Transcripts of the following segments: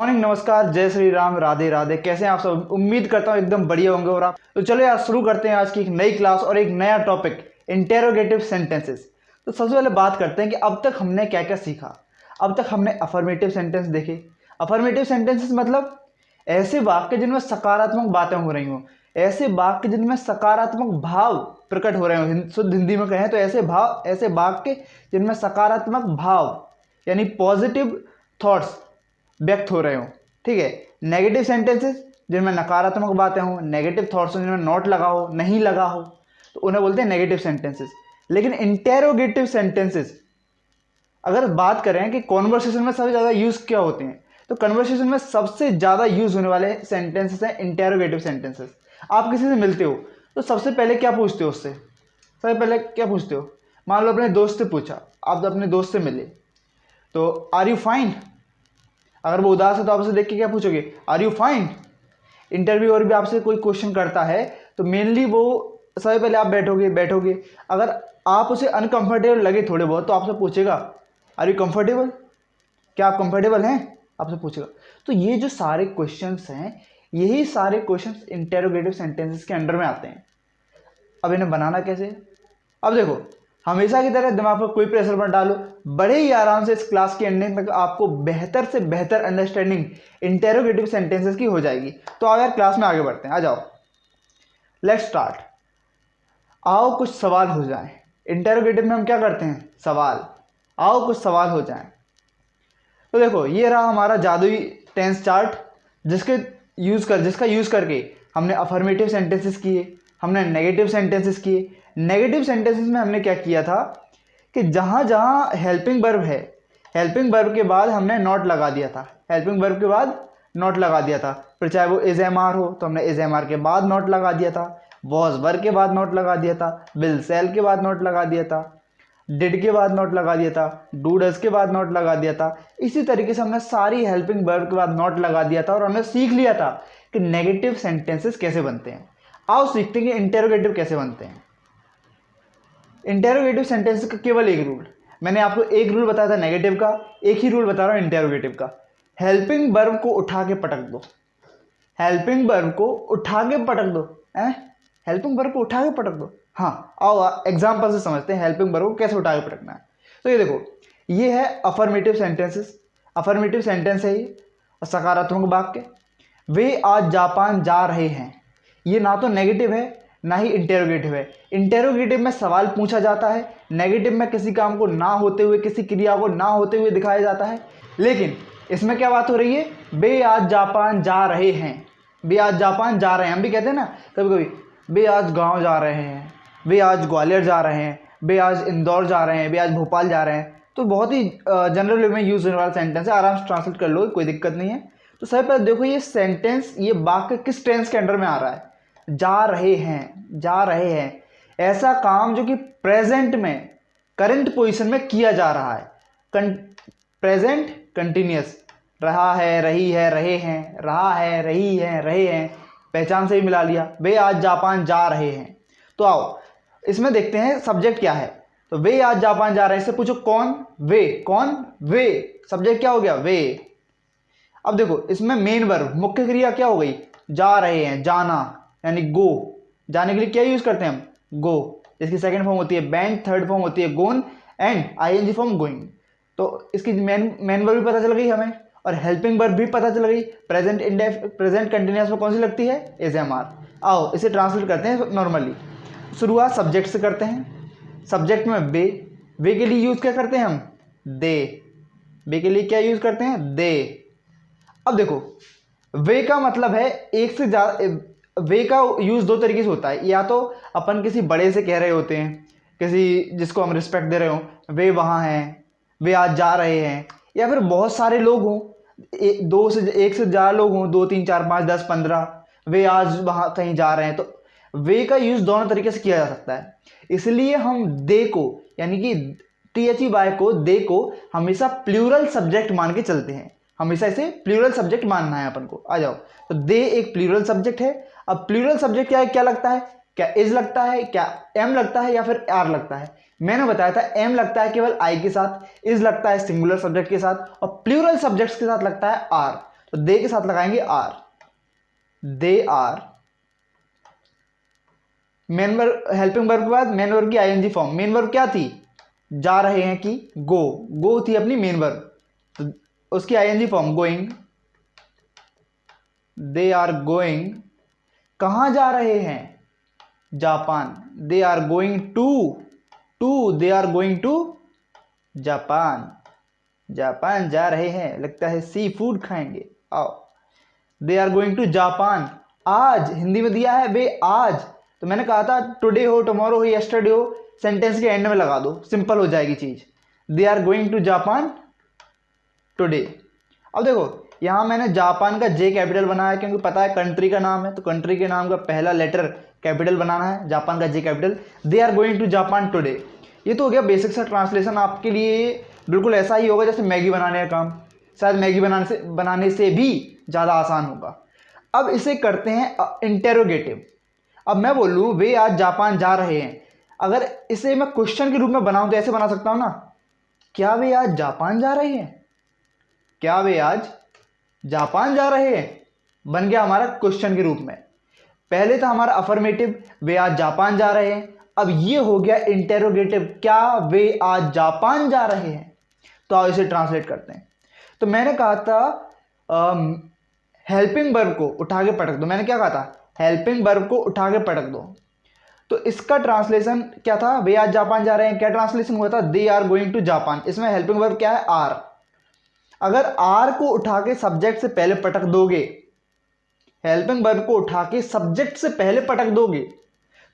Morning, नमस्कार, जय श्री राम, राधे राधे। कैसे हैं आप सब? उम्मीद करता हूँ एकदम बढ़िया होंगे। और आप तो चलो यार शुरू करते हैं आज की एक नई क्लास और एक नया टॉपिक, इंटेरोगेटिव सेंटेंसेस। तो सबसे पहले बात करते हैं कि अब तक हमने क्या क्या सीखा। अब तक हमने अफर्मेटिव सेंटेंस देखे। अफर्मेटिव सेंटेंसेस मतलब ऐसे वाक्य जिनमें सकारात्मक बातें हो रही हों, ऐसे वाक्य जिनमें सकारात्मक भाव प्रकट हो रहे हों। शुद्ध हिंदी में कहें तो ऐसे वाक्य जिनमें सकारात्मक भाव यानी पॉजिटिव थॉट्स व्यक्त हो रहे हो। ठीक है। नेगेटिव सेंटेंसेस जिनमें नकारात्मक बातें हों, नेगेटिव थॉट्स हो, जिनमें नॉट लगा हो, नहीं लगा हो, तो उन्हें बोलते हैं नेगेटिव सेंटेंसेस। लेकिन इंटेरोगेटिव सेंटेंसेस अगर बात करें कि कॉन्वर्सेशन में सबसे ज़्यादा यूज़ क्या होते हैं, तो कन्वर्सेशन में सबसे ज़्यादा यूज़ होने वाले सेंटेंसेस हैं इंटेरोगेटिव सेंटेंसेस। आप किसी से मिलते हो तो सबसे पहले क्या पूछते हो उससे? सबसे पहले क्या पूछते हो? मान लो अपने दोस्त से पूछा, आप अपने दोस्त से मिले तो आर यू फाइन। अगर वो उदास है तो आप उसे देख के क्या पूछोगे? Are you fine. इंटरव्यू और भी आपसे कोई क्वेश्चन करता है तो मेनली वो सबसे पहले आप बैठोगे। अगर आप उसे अनकंफर्टेबल लगे थोड़े बहुत तो आपसे पूछेगा आर यू कंफर्टेबल, क्या आप कंफर्टेबल हैं, आपसे पूछेगा। तो ये जो सारे क्वेश्चंस हैं, यही सारे क्वेश्चंस इंटेरोगेटिव सेंटेंसेस के अंडर में आते हैं। अब इन्हें बनाना कैसे? अब देखो, हमेशा की तरह दिमाग पर कोई प्रेशर मत डालो, बड़े ही आराम से इस क्लास के एंडिंग तक आपको बेहतर से बेहतर अंडरस्टैंडिंग इंटेरोगेटिव सेंटेंसेस की हो जाएगी। तो आओ यार क्लास में आगे बढ़ते हैं, आ जाओ, लेट्स स्टार्ट। आओ कुछ सवाल हो जाएं। इंटेरोगेटिव में हम क्या करते हैं? सवाल। आओ कुछ सवाल हो जाएं। तो देखो, ये रहा हमारा जादुई टेंस चार्ट जिसका यूज़ करके हमने अफर्मेटिव सेंटेंसेस किए, हमने नेगेटिव सेंटेंसेस किए। नेगेटिव सेंटेंसेस में हमने क्या किया था कि जहाँ जहाँ हेल्पिंग वर्ब है, हेल्पिंग वर्ब के बाद हमने नॉट लगा दिया था। हेल्पिंग वर्ब के बाद नॉट लगा दिया था। फिर चाहे वो इज एम आर हो तो हमने इज एम आर के बाद नॉट लगा दिया था, वॉज वर के बाद नॉट लगा दिया था, विल सेल के बाद नॉट लगा दिया था, डिड के बाद नॉट लगा दिया था, डू डज के बाद नॉट लगा दिया था। इसी तरीके से हमने सारी हेल्पिंग वर्ब के बाद नॉट लगा दिया था और हमने सीख लिया था कि नेगेटिव सेंटेंसेस कैसे बनते हैं। आओ सीखते हैं कि इंटेरोगेटिव कैसे बनते हैं। इंटेरोगेटिव सेंटेंसेस का केवल एक रूल, मैंने आपको एक रूल बताया था नेगेटिव का, एक ही रूल बता रहा हूँ इंटेरोगेटिव का। हेल्पिंग वर्ब को उठा के पटक दो। हेल्पिंग वर्ब को उठा के पटक दो। हेल्पिंग वर्ब को उठा के पटक दो। हाँ, आओ एग्जाम्पल से समझते हैं हेल्पिंग वर्ब को कैसे उठा के पटकना है। तो ये देखो, ये है अफर्मेटिव सेंटेंसेस। अफर्मेटिव सेंटेंस है ये, सकारात्मक वाक्य। वे आज जापान जा रहे हैं। ये ना तो नेगेटिव है ना ही इंटेरोगेटिव है। इंटेरोगेटिव में सवाल पूछा जाता है, नेगेटिव में किसी काम को ना होते हुए, किसी क्रिया को ना होते हुए दिखाया जाता है। लेकिन इसमें क्या बात हो रही है? वे आज जापान जा रहे हैं। वे आज जापान जा रहे हैं। हम भी कहते हैं ना कभी कभी, वे आज गांव जा रहे हैं, वे आज ग्वालियर जा रहे हैं, वे आज इंदौर जा रहे हैं, वे आज भोपाल जा रहे हैं। तो बहुत ही जनरल वे में यूज होने वाला सेंटेंस है, आराम से ट्रांसलेट कर लो, कोई दिक्कत नहीं है। तो सबसे पहले देखो, ये सेंटेंस, ये वाक्य किस टेंस के अंडर में आ रहा है? जा रहे हैं। जा रहे हैं ऐसा काम जो कि प्रेजेंट में, करंट पोजीशन में किया जा रहा है। प्रेजेंट कंटिन्यूअस, रहा है, रही है, रहे हैं, रहा है, रही है, रहे हैं, पहचान से ही मिला लिया। वे आज जापान जा रहे हैं। तो आओ इसमें देखते हैं सब्जेक्ट क्या है। तो वे आज जापान जा रहे हैं, इससे पूछो कौन? वे। कौन? वे। सब्जेक्ट क्या हो गया? वे। अब देखो, इसमें मेन वर्ब, मुख्य क्रिया क्या हो गई? जा रहे हैं, जाना यानी गो। जाने के लिए क्या यूज करते हैं हम? गो। इसकी सेकंड फॉर्म होती है वेंट, थर्ड फॉर्म होती है गोन एंड आईएनजी फॉर्म गोइंग। तो इसकी मेन वर्ब भी पता चल गई हमें और हेल्पिंग वर्ब भी पता चल गई। प्रेजेंट कंटिन्यूअस में कौन सी लगती है? Is am are. आओ इसे ट्रांसलेट करते हैं नॉर्मली। शुरुआत सब्जेक्ट से करते हैं। सब्जेक्ट में वे। वे के लिए यूज क्या करते हैं हम? दे। वे के लिए क्या यूज करते हैं? दे। अब देखो, वे का मतलब है एक से ज्यादा। वे का यूज दो तरीके से होता है। या तो अपन किसी बड़े से कह रहे होते हैं, किसी जिसको हम रिस्पेक्ट दे रहे हो, वे वहाँ हैं, वे आज जा रहे हैं। या फिर बहुत सारे लोग हों, एक से ज़्यादा लोग हों, 2 3 4 5 10 15, वे आज वहाँ कहीं जा रहे हैं। तो वे का यूज दोनों तरीके से किया जा सकता है। इसलिए हम दे को, यानी कि THEY को, दे को हमेशा प्लूरल सब्जेक्ट मान के चलते हैं। हमेशा इसे प्लूरल सब्जेक्ट मानना है अपन को। आ जाओ, तो दे एक प्लूरल सब्जेक्ट है। अब प्लूरल सब्जेक्ट क्या है? क्या लगता है? क्या इज लगता है, क्या एम लगता है, या फिर आर लगता है? मैंने बताया था एम लगता है केवल आई के साथ, इज लगता है सिंगुलर सब्जेक्ट के साथ, और प्लूरल सब्जेक्ट्स के साथ लगता है आर। तो दे के साथ लगाएंगे are, they are. Main verb, helping verb के बाद मेन वर्ब की आईएनजी फॉर्म। मेन वर्ब क्या थी, जा रहे हैं की गो, गो थी अपनी मेन वर्ब, तो उसकी ING form going, they are going. कहाँ जा रहे हैं, Japan, they are going to they are going to Japan, Japan जा रहे हैं, लगता है सी फूड खाएंगे, आओ। They are going to Japan, आज हिंदी में दिया है वे आज, तो मैंने कहा था टुडे हो, टुमारो हो, यस्टरडे हो, सेंटेंस के एंड में लगा दो, सिंपल हो जाएगी चीज। They are going to Japan today. अब देखो यहां मैंने जापान का जे कैपिटल बनाया क्योंकि पता है कंट्री का नाम है, तो कंट्री के नाम का पहला लेटर कैपिटल बनाना है, जापान का J capital. They are going to Japan today. ये तो हो गया बेसिक सा ट्रांसलेशन, आपके लिए बिल्कुल ऐसा ही होगा जैसे मैगी बनाने का काम, शायद मैगी बनाने से भी ज़्यादा आसान होगा। अब इसे करते हैं इंटेरोगेटिव। अब मैं बोलूँ वे आज जापान जा रहे हैं, अगर इसे मैं क्वेश्चन के रूप में बनाऊं तो ऐसे बना सकता हूं ना, क्या वे आज जापान जा रहे हैं, क्या वे आज जापान जा रहे हैं, बन गया हमारा क्वेश्चन के रूप में। पहले था हमारा अफर्मेटिव, वे आज जापान जा रहे हैं, अब ये हो गया इंटेरोगेटिव, क्या वे आज जापान जा रहे हैं। तो आओ इसे ट्रांसलेट करते हैं। तो मैंने कहा था हेल्पिंग वर्ब को उठा के पटक दो, मैंने क्या कहा था, हेल्पिंग वर्ब को उठा के पटक दो। तो इसका ट्रांसलेशन क्या था, वे आज जापान जा रहे हैं, क्या ट्रांसलेशन हुआ था, they are going to Japan. इसमें हेल्पिंग वर्ब क्या है, आर। अगर आर को उठा के सब्जेक्ट से पहले पटक दोगे, हेल्पिंग वर्ब को उठा के सब्जेक्ट से पहले पटक दोगे,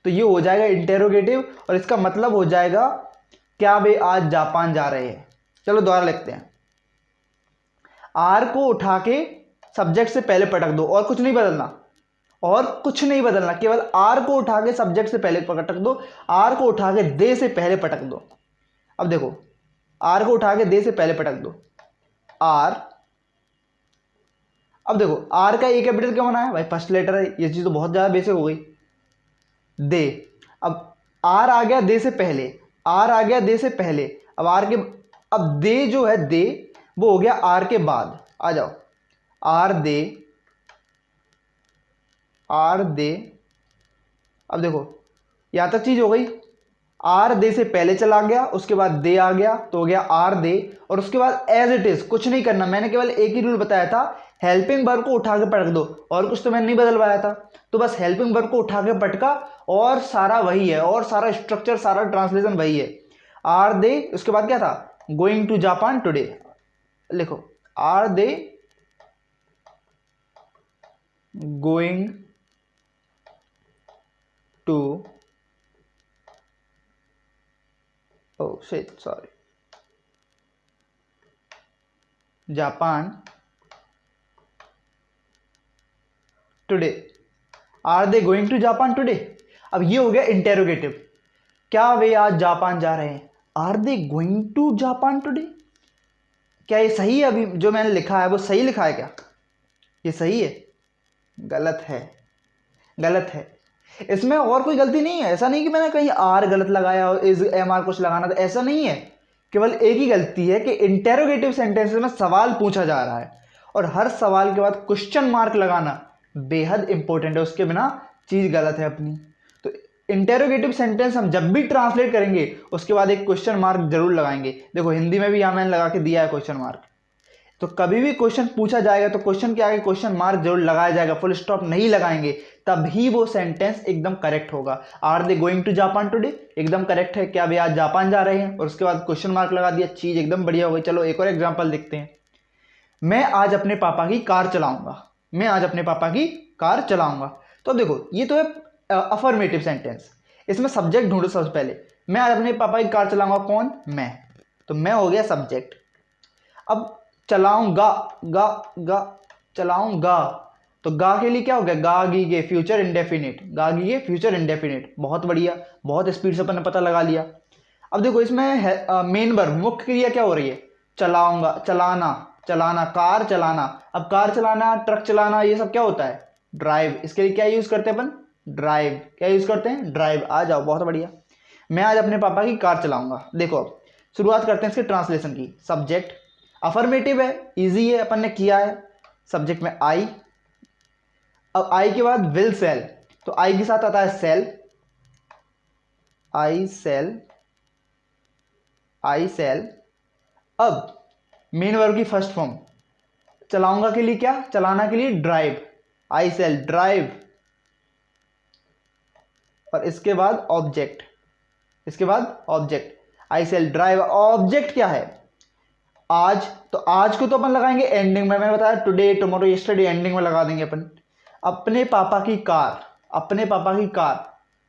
तो ये हो जाएगा इंटेरोगेटिव और इसका मतलब हो जाएगा क्या वे आज जापान जा रहे हैं। चलो दोबारा लिखते हैं, आर को उठा के सब्जेक्ट से पहले पटक दो, और कुछ नहीं बदलना, और कुछ नहीं बदलना, केवल आर को उठा के सब्जेक्ट से पहले पटक दो, आर को उठा के दे से पहले पटक दो। अब देखो आर को उठा के दे से पहले पटक दो, आर। अब देखो आर का ए कैपिटल क्यों बना है भाई, फर्स्ट लेटर है, ये चीज तो बहुत ज्यादा बेसिक हो गई, दे। अब आर आ गया दे से पहले, आर आ गया दे से पहले, अब आर के, अब दे जो है दे वो हो गया आर के बाद। आ जाओ, आर दे, आर दे। अब देखो यहां तक चीज हो गई, आर दे से पहले चला गया, उसके बाद दे आ गया तो हो गया आर दे, और उसके बाद एज इट इज, कुछ नहीं करना, मैंने केवल एक ही रूल बताया था, हेल्पिंग वर्ब को उठा के पटक दो, और कुछ तो मैंने नहीं बदलवाया था, तो बस हेल्पिंग वर्ब को उठा के पटका और सारा वही है, और सारा स्ट्रक्चर सारा ट्रांसलेशन वही है। आर दे, उसके बाद क्या था, गोइंग टू जापान टुडे। लिखो are they going to, oh shit, sorry, Japan today. Are they going to Japan today. अब ये हो गया इंटेरोगेटिव, क्या वे आज जापान जा रहे हैं, are they going to Japan today. क्या ये सही है, अभी जो मैंने लिखा है वो सही लिखा है क्या, ये सही है, गलत है, गलत है। इसमें और कोई गलती नहीं है, ऐसा नहीं कि मैंने कहीं आर गलत लगाया और इज एम आर कुछ लगाना था, ऐसा नहीं है। केवल एक ही गलती है कि इंटेरोगेटिव सेंटेंसेस में सवाल पूछा जा रहा है और हर सवाल के बाद क्वेश्चन मार्क लगाना बेहद इंपॉर्टेंट है, उसके बिना चीज गलत है अपनी। तो इंटेरोगेटिव सेंटेंस हम जब भी ट्रांसलेट करेंगे उसके बाद एक क्वेश्चन मार्क जरूर लगाएंगे। देखो हिंदी में भी यहां मैंने लगा के दिया है क्वेश्चन मार्क, तो कभी भी क्वेश्चन पूछा जाएगा तो क्वेश्चन के आगे क्वेश्चन मार्क जरूर लगाया जाएगा, फुल स्टॉप नहीं लगाएंगे, तभी वो सेंटेंस एकदम करेक्ट होगा। Are they going to Japan today एकदम करेक्ट है, क्या वे आज जापान जा रहे हैं, और उसके बाद क्वेश्चन मार्क लगा दिया, चीज एकदम बढ़िया हो गई। चलो एक और एग्जांपल देखते हैं, मैं आज अपने पापा की कार चलाऊंगा, मैं आज अपने पापा की कार चलाऊंगा। तो देखो ये तो है अफर्मेटिव सेंटेंस, इसमें सब्जेक्ट ढूंढो सबसे पहले, मैं आज अपने पापा की कार चलाऊंगा, कौन, मैं, तो मैं हो गया सब्जेक्ट। अब चलाऊंगा, गा गा चलाऊंगा, तो गा के लिए क्या हो गया, गा गी गे फ्यूचर इंडेफिनिट, गा गी गे फ्यूचर इंडेफिनिट, बहुत बढ़िया, बहुत स्पीड से अपन ने पता लगा लिया। अब देखो इसमें मेन वर्ब मुख्य क्रिया क्या हो रही है, चलाऊंगा, चलाना, चलाना, कार चलाना। अब कार चलाना, ट्रक चलाना, ये सब क्या होता है, ड्राइव। इसके लिए क्या यूज करते हैं अपन, ड्राइव, क्या यूज करते हैं, ड्राइव। आ जाओ, बहुत बढ़िया, मैं आज अपने पापा की कार चलाऊंगा। देखो अब शुरुआत करते हैं इसके ट्रांसलेशन की। सब्जेक्ट अफर्मेटिव है, इजी है, अपन ने किया है, सब्जेक्ट में आई। अब आई के बाद विल सेल, तो आई के साथ आता है सेल, आई सेल, आई सेल। अब मेन वर्ब की फर्स्ट फॉर्म, चलाऊंगा के लिए क्या, चलाना के लिए ड्राइव, आई सेल ड्राइव। और इसके बाद ऑब्जेक्ट, इसके बाद ऑब्जेक्ट, आई सेल ड्राइव। ऑब्जेक्ट क्या है, आज, तो आज को तो अपन लगाएंगे एंडिंग में, मैंने बताया टुडे टुमारो यस्टरडे एंडिंग में लगा देंगे अपन। अपने पापा की कार, अपने पापा की कार,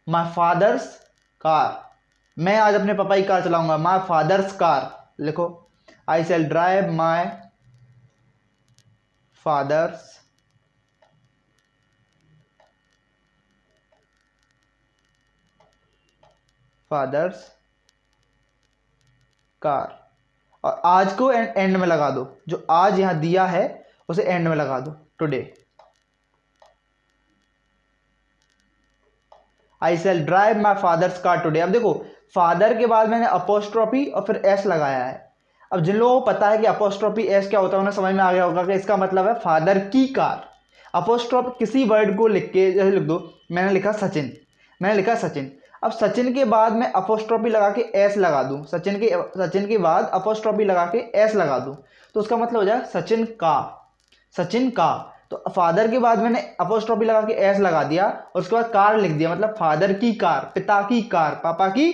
माई फादर्स कार, मैं आज अपने पापा की कार चलाऊंगा, माई फादर्स कार लिखो, I shall drive my father's car. और आज को एंड में लगा दो, जो आज यहां दिया है उसे एंड में लगा दो, today. I shall drive my father's car today. अब देखो फादर के बाद मैंने अपोस्ट्रोफी और फिर एस लगाया है। अब जिन लोगों को पता है कि अपोस्ट्रोफी एस क्या होता है उन्हें समझ में आ गया होगा कि इसका मतलब है फादर की कार। अपोस्ट्रोफ किसी वर्ड को लिख के जैसे लिख दो, मैंने लिखा सचिन, मैंने लिखा सचिन। अब सचिन के बाद मैं अपोस्ट्रोफी लगा के एस लगा दूं, सचिन के बाद अपोस्ट्रोफी लगा के एस लगा दूं, तो उसका मतलब हो जाए सचिन का, सचिन का। तो फादर के बाद मैंने अपोस्ट्रोफी लगा के एस लगा दिया और उसके बाद कार लिख दिया, मतलब फादर की कार, पिता की कार, पापा की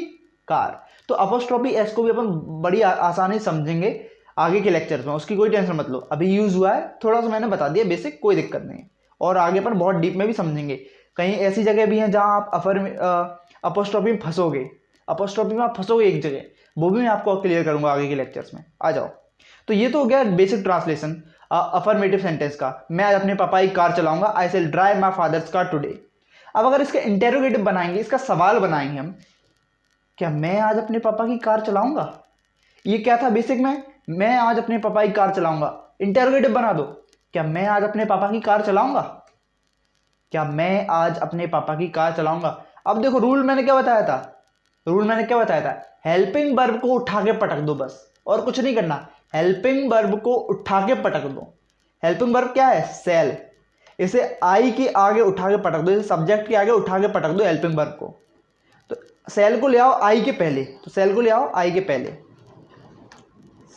कार। तो अपोस्ट्रोफी एस को भी अपन बड़ी आसानी समझेंगे आगे के लेक्चर में, उसकी कोई टेंशन मत लो। अभी यूज हुआ है थोड़ा सा मैंने बता दिया बेसिक, कोई दिक्कत नहीं है, और आगे अपन बहुत डीप में भी समझेंगे। कहीं ऐसी जगह भी हैं जहां आप अपोस्ट्रोफी में फंसोगे, अपोस्ट्रोफी में आप फंसोगे एक जगह, वो भी मैं आपको क्लियर करूंगा आगे के लेक्चर्स में। आ जाओ, तो ये तो हो गया बेसिक ट्रांसलेशन अफर्मेटिव सेंटेंस का, मैं आज अपने पापा की कार चलाऊंगा, I will drive my father's car today. अब अगर इसका इंटेरोगेटिव बनाएंगे, इसका सवाल बनाएंगे हम, क्या मैं आज अपने पापा की कार चलाऊंगा, ये क्या था बेसिक में, मैं आज अपने पापा की कार चलाऊंगा। इंटेरोगेटिव बना दो, क्या मैं आज अपने पापा की कार चलाऊंगा, क्या मैं आज अपने पापा की कार चलाऊंगा। अब देखो रूल मैंने क्या बताया था, रूल मैंने क्या बताया था, हेल्पिंग वर्ब को उठा के पटक दो बस, और कुछ नहीं करना। हेल्पिंग वर्ब को उठा के पटक दो। हेल्पिंग वर्ब क्या है, सेल, इसे आई के आगे उठा के पटक दो, इसे सब्जेक्ट के आगे उठा के पटक दो हेल्पिंग वर्ब को। तो सेल को ले आओ आई के पहले, तो सेल को ले आओ आई के पहले,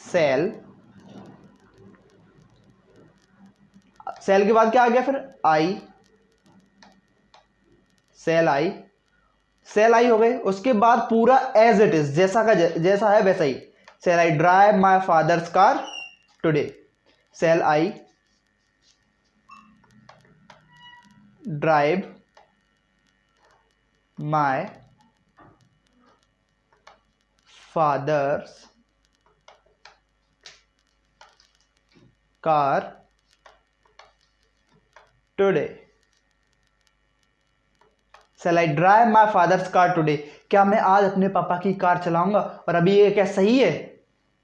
सेल, सेल के बाद क्या आ गया फिर आई, सेल आई, सेल आई हो गए। उसके बाद पूरा एज इट इज, जैसा का जैसा है वैसा ही, shall I drive my father's car today, shall I drive my father's car today, shall I drive my father's car today. क्या मैं आज अपने पापा की कार चलाऊंगा। और अभी ये क्या सही है,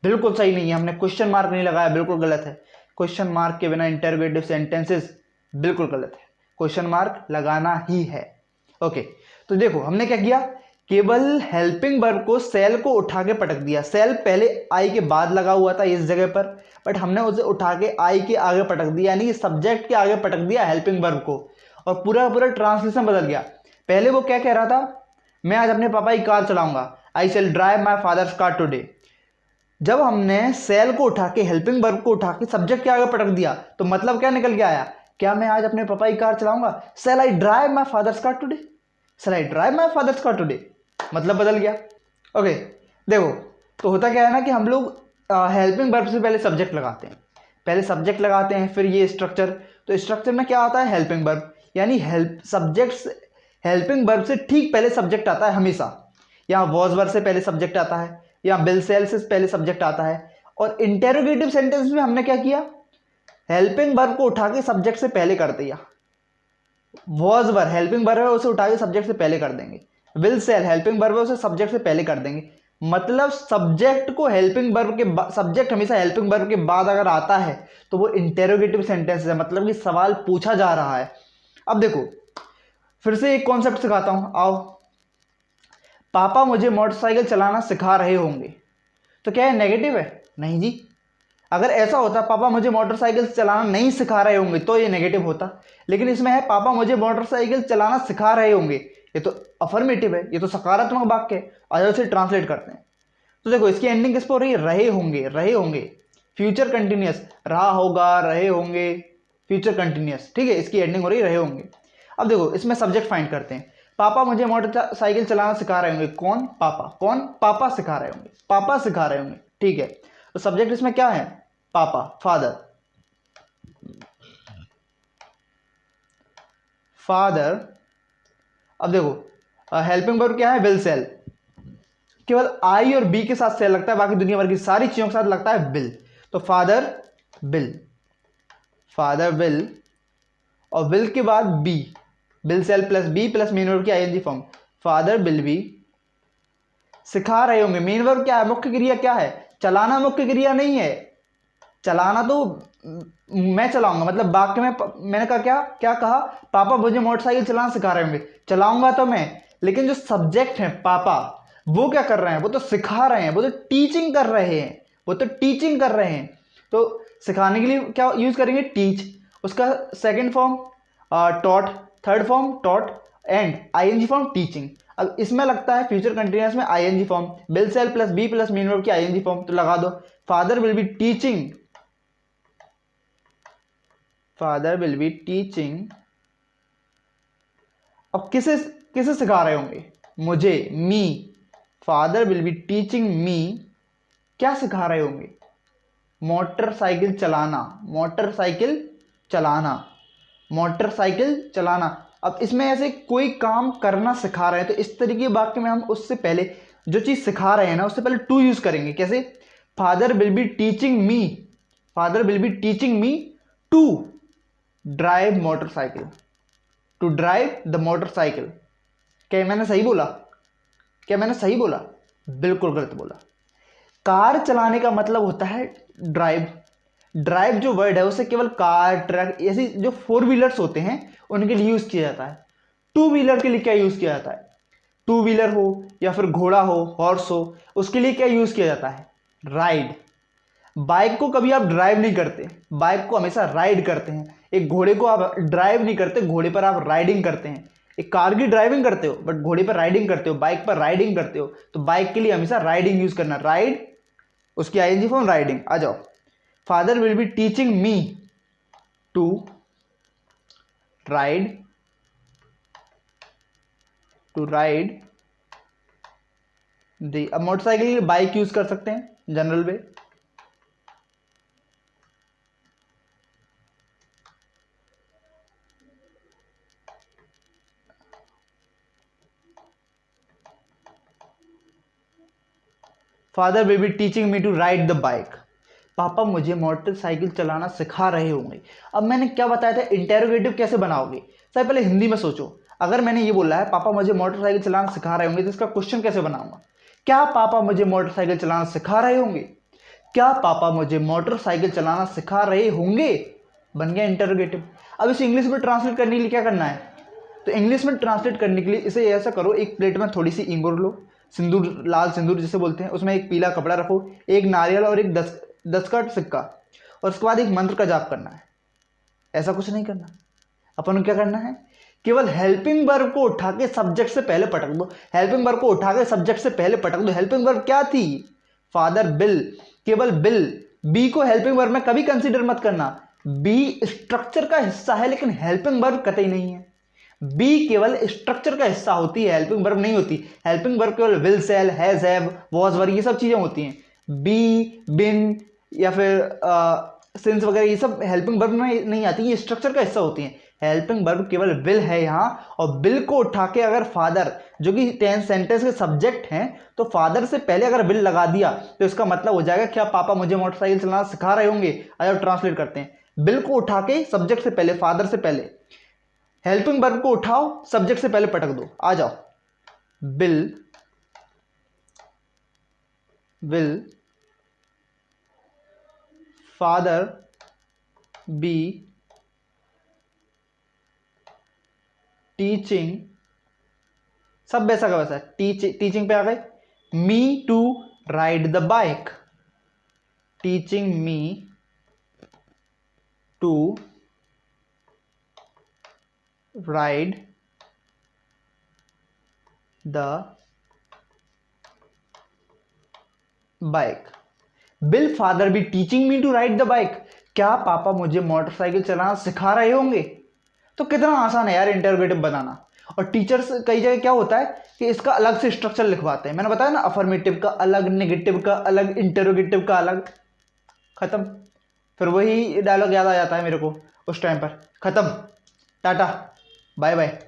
बिल्कुल सही नहीं है, हमने क्वेश्चन मार्क नहीं लगाया, बिल्कुल गलत है। क्वेश्चन मार्क के बिना इंटरोगेटिव सेंटेंसेस बिल्कुल गलत है, क्वेश्चन मार्क लगाना ही है। ओके, तो देखो हमने क्या किया, केवल हेल्पिंग वर्ब को सेल को उठा के पटक दिया। सेल पहले आई के बाद लगा हुआ था इस जगह पर, बट हमने उसे उठा के आई के आगे पटक दिया, यानी कि सब्जेक्ट के आगे पटक दिया हेल्पिंग वर्ब को, और पूरा पूरा ट्रांसलेशन बदल गया। पहले वो क्या कह रहा था, मैं आज अपने पापा की कार चलाऊंगा, I shall drive my father's car today. जब हमने सेल को उठा के हेल्पिंग वर्ब को उठा के सब्जेक्ट के आगे पटक दिया, तो मतलब क्या निकल के आया, क्या मैं आज अपने पापा की कार चलाऊंगा, shall I drive my father's car today, shall I drive my father's car today, मतलब बदल गया। ओके, देखो तो होता क्या है ना कि हम लोग हेल्पिंग वर्ब से पहले सब्जेक्ट लगाते हैं, पहले सब्जेक्ट लगाते हैं, फिर ये स्ट्रक्चर। तो स्ट्रक्चर में क्या आता है, हेल्पिंग वर्ब, यानी हेल्पिंग वर्ब से ठीक पहले सब्जेक्ट आता है हमेशा। यहाँ वॉज वर्ब से पहले सब्जेक्ट आता है, यहाँ विल सेल से पहले सब्जेक्ट आता है। और इंटेरोगेटिव सेंटेंस में हमने क्या किया, हेल्पिंग वर्ब को उठा के सब्जेक्ट से पहले कर दिया। वॉज वर्ब हेल्पिंग वर्ब है, उसे उठा के सब्जेक्ट से पहले कर देंगे। विल सेल हेल्पिंग वर्ब है, उसे सब्जेक्ट से पहले कर देंगे। मतलब सब्जेक्ट को हेल्पिंग वर्ब के सब्जेक्ट हमेशा हेल्पिंग वर्ब के बाद अगर आता है तो वो इंटेरोगेटिव सेंटेंस है, मतलब कि सवाल पूछा जा रहा है। अब देखो फिर से एक कॉन्सेप्ट सिखाता हूं, आओ। पापा मुझे मोटरसाइकिल चलाना सिखा रहे होंगे, तो क्या है नेगेटिव है, नहीं जी। अगर ऐसा होता पापा मुझे मोटरसाइकिल चलाना नहीं सिखा रहे होंगे तो ये नेगेटिव होता, लेकिन इसमें है पापा मुझे मोटरसाइकिल चलाना सिखा रहे होंगे, ये तो अफर्मेटिव है, ये तो सकारात्मक वाक्य है। आज उसे ट्रांसलेट करते हैं। तो देखो इसकी एंडिंग किस पर हो रही है, रहे होंगे, रहे होंगे, फ्यूचर कंटिन्यूअस, रहा होगा, रहे होंगे, फ्यूचर कंटिन्यूअस, ठीक है, इसकी एंडिंग हो रही है रहे होंगे। अब देखो इसमें सब्जेक्ट फाइंड करते हैं। पापा मुझे मोटरसाइकिल चलाना सिखा रहे होंगे, कौन, पापा, कौन, पापा सिखा रहे होंगे, पापा सिखा रहे होंगे, ठीक है। तो सब्जेक्ट इसमें क्या है, पापा, फादर, फादर। अब देखो हेल्पिंग वर्ब क्या है, विल सेल, केवल आई और बी के साथ सेल लगता है, बाकी दुनिया भर की सारी चीजों के साथ लगता है विल। तो फादर विल, फादर विल, और विल के बाद be, will shall plus be plus main verb की ING form, father will be सिखा रहे होंगे। मेन वर्ब क्या है, मुख्य क्रिया क्या है, चलाना मुख्य क्रिया नहीं है, चलाना तो मैं चलाऊंगा, मतलब वाक्य में मैंने कहा क्या क्या कहा, पापा मुझे मोटरसाइकिल चलाना सिखा रहे होंगे, चलाऊंगा तो मैं, लेकिन जो सब्जेक्ट है पापा वो क्या कर रहे हैं, वो तो सिखा रहे हैं, वो तो टीचिंग कर रहे हैं, वो तो टीचिंग कर रहे हैं। तो सिखाने के लिए क्या यूज करेंगे, टीच, उसका second form taught, third form taught, and ING form teaching. अब इसमें लगता है फ्यूचर कंटिन्यूअस में ING form, will shall plus be plus main verb की आईएनजी फॉर्म, तो लगा दो father will be teaching, father will be teaching. अब किसे किसे सिखा रहे होंगे, मुझे, me, father will be teaching me, क्या सिखा रहे होंगे, मोटरसाइकिल चलाना, मोटरसाइकिल चलाना, मोटरसाइकिल चलाना। अब इसमें ऐसे कोई काम करना सिखा रहे हैं, तो इस तरीके के वाक्य में हम उससे पहले जो चीज सिखा रहे हैं ना उससे पहले टू यूज करेंगे। कैसे, father will be teaching me, father will be teaching me to drive motorcycle, to drive the motorcycle. क्या मैंने सही बोला, क्या मैंने सही बोला, बिल्कुल गलत बोला। कार चलाने का मतलब होता है ड्राइव, ड्राइव जो वर्ड है उसे केवल कार, ट्रक, ऐसी जो फोर व्हीलर्स होते हैं उनके लिए यूज किया जाता है। टू व्हीलर के लिए क्या यूज किया जाता है, टू व्हीलर हो या फिर घोड़ा हो, हॉर्स हो, उसके लिए क्या यूज किया जाता है, राइड। बाइक को कभी आप ड्राइव नहीं करते, बाइक को हमेशा राइड करते हैं। एक घोड़े को आप ड्राइव नहीं करते, घोड़े पर आप राइडिंग करते हैं। एक कार की ड्राइविंग करते हो बट घोड़े पर राइडिंग करते हो, बाइक पर राइडिंग करते हो। तो बाइक के लिए हमेशा राइडिंग यूज करना, राइड, उसकी आईएनजी फॉर्म राइडिंग। आ जाओ, father will be teaching me to ride, to ride the. अब मोटरसाइकिल के लिए बाइक यूज कर सकते हैं general way. Father will be teaching me to ride the bike, पापा मुझे मोटरसाइकिल चलाना सिखा रहे होंगे। अब मैंने क्या बताया था, इंटेरोगेटिव कैसे बनाओगे, सबसे पहले हिंदी में सोचो। अगर मैंने ये बोला है पापा मुझे मोटरसाइकिल चलाना सिखा रहे होंगे, तो इसका क्वेश्चन कैसे बनाऊंगा, क्या पापा मुझे मोटरसाइकिल चलाना सिखा रहे होंगे, क्या पापा मुझे मोटरसाइकिल चलाना सिखा रहे होंगे, बन गया इंटेरोगेटिव। अब इसे इंग्लिश में ट्रांसलेट करने के लिए क्या करना है, तो इंग्लिश में ट्रांसलेट करने के लिए इसे ऐसा करो, एक प्लेट में थोड़ी सी इंगूर लो, सिंदूर, लाल सिंदूर जिसे बोलते हैं, उसमें एक पीला कपड़ा रखो, एक नारियल और एक 10 का सिक्का, और उसके बाद एक मंत्र का जाप करना है। ऐसा कुछ नहीं करना, अपन को क्या करना है, केवल हेल्पिंग वर्ब को उठा के सब्जेक्ट से पहले पटक दो, हेल्पिंग वर्ब को उठा के सब्जेक्ट से पहले पटक दो। हेल्पिंग वर्ब क्या थी, फादर बिल, केवल बिल। बी को हेल्पिंग वर्ब में कभी कंसीडर मत करना, बी स्ट्रक्चर का हिस्सा है लेकिन हेल्पिंग वर्ब कतई नहीं है। बी केवल स्ट्रक्चर का हिस्सा होती है, हेल्पिंग वर्ब नहीं होती। हेल्पिंग वर्ब केवल will, shall, has, have, was, were, ये सब चीजें होती हैं। बी, बिन या फिर सिंस वगैरह ये सब हेल्पिंग वर्ब में नहीं आती, ये स्ट्रक्चर का हिस्सा होती हैं। हेल्पिंग वर्ब केवल विल है यहाँ, और विल को उठा के अगर फादर, जो कि टेंस सेंटेंस के सब्जेक्ट हैं, तो फादर से पहले अगर विल लगा दिया तो इसका मतलब हो जाएगा क्या पापा मुझे मोटरसाइकिल चलाना सिखा रहे होंगे। आइए ट्रांसलेट करते हैं, बिल को उठा के सब्जेक्ट से पहले, फादर से पहले, हेल्पिंग वर्ब को उठाओ सब्जेक्ट से पहले पटक दो। आ जाओ, will will father be teaching, सब वैसा का वैसा, टीचिंग पे आ गए, me to ride the bike, teaching me to ride the bike. Will father be teaching me to ride the bike? क्या पापा मुझे मोटरसाइकिल चलाना सिखा रहे होंगे? तो कितना आसान है यार इंटरोगेटिव बनाना। और टीचर्स कई जगह क्या होता है कि इसका अलग से स्ट्रक्चर लिखवाते हैं। मैंने बताया ना, अफर्मेटिव का अलग, नेगेटिव का अलग, इंटरोगेटिव का अलग। खत्म। फिर वही डायलॉग याद आ जाता है मेरे को उस टाइम पर, खत्म, टाटा, बाय बाय।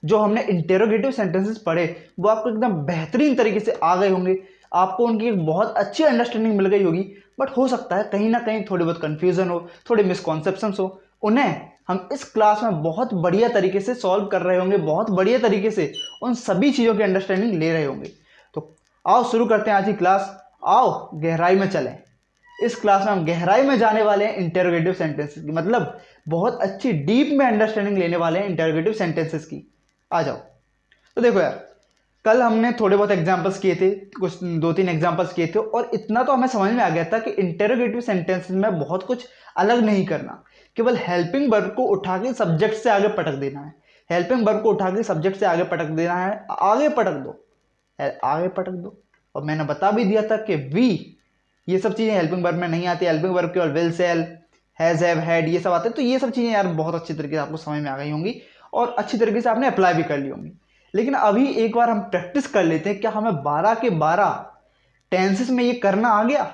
जो हमने इंटरोगेटिव सेंटेंसेस पढ़े वो आपको एकदम बेहतरीन तरीके से आ गए होंगे, आपको उनकी एक बहुत अच्छी अंडरस्टैंडिंग मिल गई होगी। बट हो सकता है कहीं ना कहीं थोड़ी बहुत कन्फ्यूजन हो, थोड़े मिसकॉन्सेप्शंस हो, उन्हें हम इस क्लास में बहुत बढ़िया तरीके से सॉल्व कर रहे होंगे, बहुत बढ़िया तरीके से उन सभी चीज़ों की अंडरस्टैंडिंग ले रहे होंगे। तो आओ शुरू करते हैं आज की क्लास। आओ गहराई में चलें। इस क्लास में हम गहराई में जाने वाले हैं इंटरोगेटिव सेंटेंसेस की, मतलब बहुत अच्छी डीप में अंडरस्टैंडिंग लेने वाले हैं इंटरोगेटिव सेंटेंसेस की। आ जाओ। तो देखो यार, कल हमने थोड़े बहुत एग्जांपल्स किए थे, कुछ 2-3 एग्जांपल्स किए थे, और इतना तो हमें समझ में आ गया था कि इंटरोगेटिव सेंटेंसेस में बहुत कुछ अलग नहीं करना, केवल हेल्पिंग वर्ब को उठा के सब्जेक्ट से आगे पटक देना है। हेल्पिंग वर्ब को उठा के सब्जेक्ट से आगे पटक देना है, आगे पटक दो, आगे पटक दो। और मैंने बता भी दिया था कि वी, ये सब चीज़ें हेल्पिंग वर्ब में नहीं आती। हेल्पिंग वर्ब केवल will, shall, has, have, had, ये सब आते हैं। तो ये सब चीज़ें यार बहुत अच्छी तरीके से आपको समझ में आ गई होंगी और अच्छी तरीके से आपने अप्लाई भी कर ली होंगी। लेकिन अभी एक बार हम प्रैक्टिस कर लेते हैं। क्या हमें 12 के 12 टेंसेस में ये करना आ गया?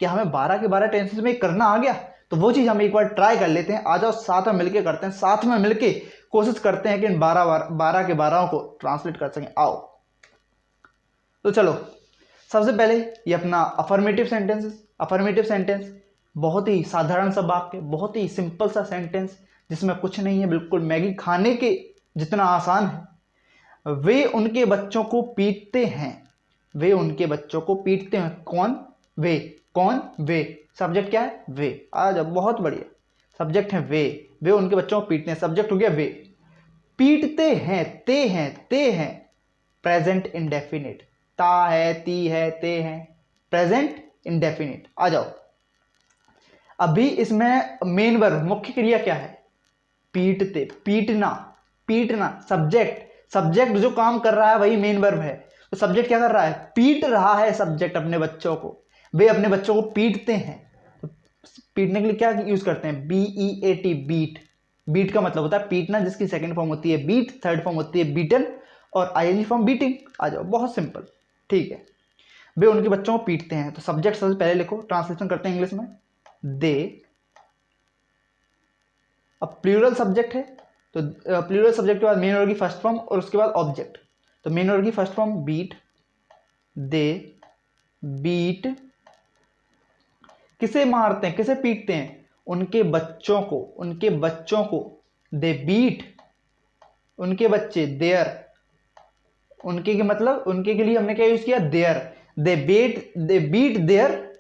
क्या हमें 12 के 12 टेंसेस में ये करना आ गया? तो वो चीज़ हम एक बार ट्राई कर लेते हैं। आ जाओ साथ में मिलके करते हैं, साथ में मिलके कोशिश करते हैं कि इन 12 के 12 को ट्रांसलेट कर सकें। आओ तो चलो, सबसे पहले ये अपना अफर्मेटिव सेंटेंस, बहुत ही साधारण सा वाक्य, बहुत ही सिंपल सा सेंटेंस जिसमें कुछ नहीं है, बिल्कुल मैगी खाने के जितना आसान है। वे उनके बच्चों को पीटते हैं। वे उनके बच्चों को पीटते हैं। कौन? वे। कौन? वे। सब्जेक्ट क्या है? वे। आ जाओ, बहुत बढ़िया, सब्जेक्ट है वे। वे उनके बच्चों को पीटते हैं, सब्जेक्ट हो गया वे। पीटते हैं, ते हैं, प्रेजेंट इंडेफिनिट। ता है, ती है, ते हैं, प्रेजेंट इंडेफिनिट। आ जाओ, अभी इसमें मेन वर्ब, मुख्य क्रिया क्या है? पीटते, पीटना। सब्जेक्ट जो काम कर रहा है वही मेन वर्ब है। तो सब्जेक्ट क्या कर रहा है? पीट रहा है सब्जेक्ट अपने बच्चों को। वे अपने बच्चों को पीटते हैं। तो पीटने के लिए क्या यूज करते हैं? BEAT, beat. बीट का मतलब होता है पीटना, जिसकी सेकंड फॉर्म होती है बीट, थर्ड फॉर्म होती है बीटन, और ING फॉर्म बीटिंग। आ जाओ, बहुत सिंपल, ठीक है। वे उनके बच्चों को पीटते हैं। तो सब्जेक्ट सबसे पहले लिखो, ट्रांसलेशन करते हैं इंग्लिश में। दे, अब प्लूरल सब्जेक्ट है तो प्लूरल सब्जेक्ट के बाद मेन वर्ब की फर्स्ट फॉर्म और उसके बाद ऑब्जेक्ट। तो मेन वर्ब की first form beat, they beat. किसे मारते हैं, किसे पीटते हैं? उनके बच्चों को। दे बीट, उनके बच्चे, देयर। उनके के मतलब, उनके के लिए हमने क्या यूज किया? Their. They beat their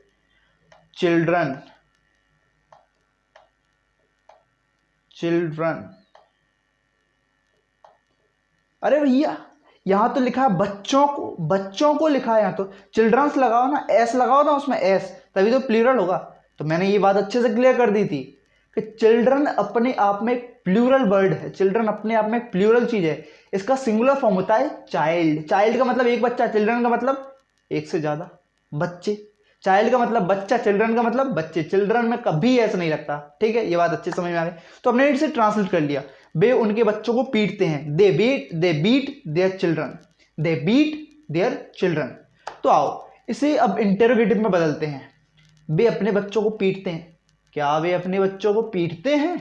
children. अरे भैया, यहां तो लिखा है बच्चों को लिखा है, यहां तो चिल्ड्रंस लगाओ ना, एस लगाओ ना उसमें, एस, तभी तो प्लूरल होगा। तो मैंने ये बात अच्छे से क्लियर कर दी थी कि चिल्ड्रन अपने आप में एक प्लूरल वर्ड है। चिल्ड्रन अपने आप में एक प्लूरल चीज है। इसका सिंगुलर फॉर्म होता है चाइल्ड। चाइल्ड का मतलब एक बच्चा, चिल्ड्रन का मतलब एक से ज्यादा बच्चे। चाइल्ड का मतलब बच्चा, चिल्ड्रन का मतलब बच्चे। चिल्ड्रन में कभी ऐसा नहीं लगता, ठीक है। ये बात अच्छे समझ में आ गई। तो हमने इसे ट्रांसलेट कर लिया। वे उनके बच्चों को पीटते हैं। They beat their children. They beat their children. तो आओ इसे अब इंटरोगेटिव में बदलते हैं। वे अपने बच्चों को पीटते हैं। क्या वे अपने बच्चों को पीटते हैं?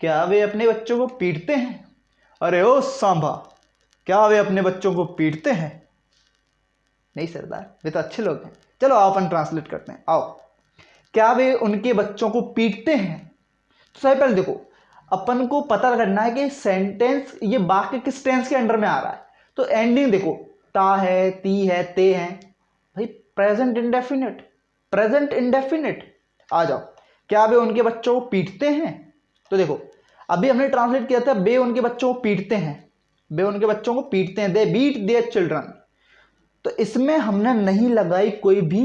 क्या वे अपने बच्चों को पीटते हैं? अरे ओ सांभा, क्या वे अपने बच्चों को पीटते हैं? नहीं सरदार, वे तो अच्छे लोग हैं। चलो आओ अपन ट्रांसलेट करते हैं। आओ, क्या वे उनके बच्चों को पीटते हैं? तो सबसे पहले देखो, अपन को पता करना है कि सेंटेंस, ये वाक्य किस टेंस के अंडर में आ रहा है। तो एंडिंग देखो, ता है, ती है, ते हैं, भाई प्रेजेंट इंडेफिनिट। आ जाओ, क्या वे उनके बच्चों को पीटते हैं? तो देखो, अभी हमने ट्रांसलेट किया था वे उनके बच्चों को पीटते हैं। वे उनके बच्चों को पीटते हैं, दे बीट देयर चिल्ड्रन। तो इसमें हमने नहीं लगाई कोई भी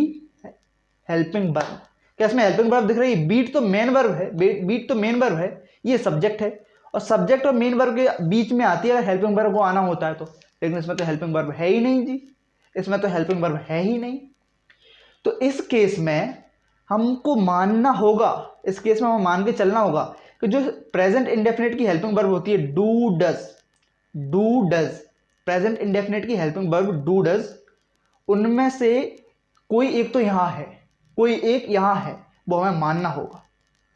हेल्पिंग वर्ब। क्या इसमें हेल्पिंग वर्ब दिख रही है? बीट तो मेन वर्ब है, बीट तो मेन वर्ब है, ये सब्जेक्ट है, और सब्जेक्ट और मेन वर्ब के बीच में आती है अगर हेल्पिंग वर्ब को आना होता है तो। लेकिन इसमें तो हेल्पिंग वर्ब है ही नहीं जी, इसमें तो हेल्पिंग वर्ब है ही नहीं। तो इस केस में हमको मानना होगा, इस केस में हमें मान के चलना होगा कि जो प्रेजेंट इंडेफिनिट की हेल्पिंग वर्ब होती है do does, do does, present indefinite की हेल्पिंग वर्ब डू डज, उनमें से कोई एक तो यहां है, कोई एक यहां है, वो हमें मानना होगा,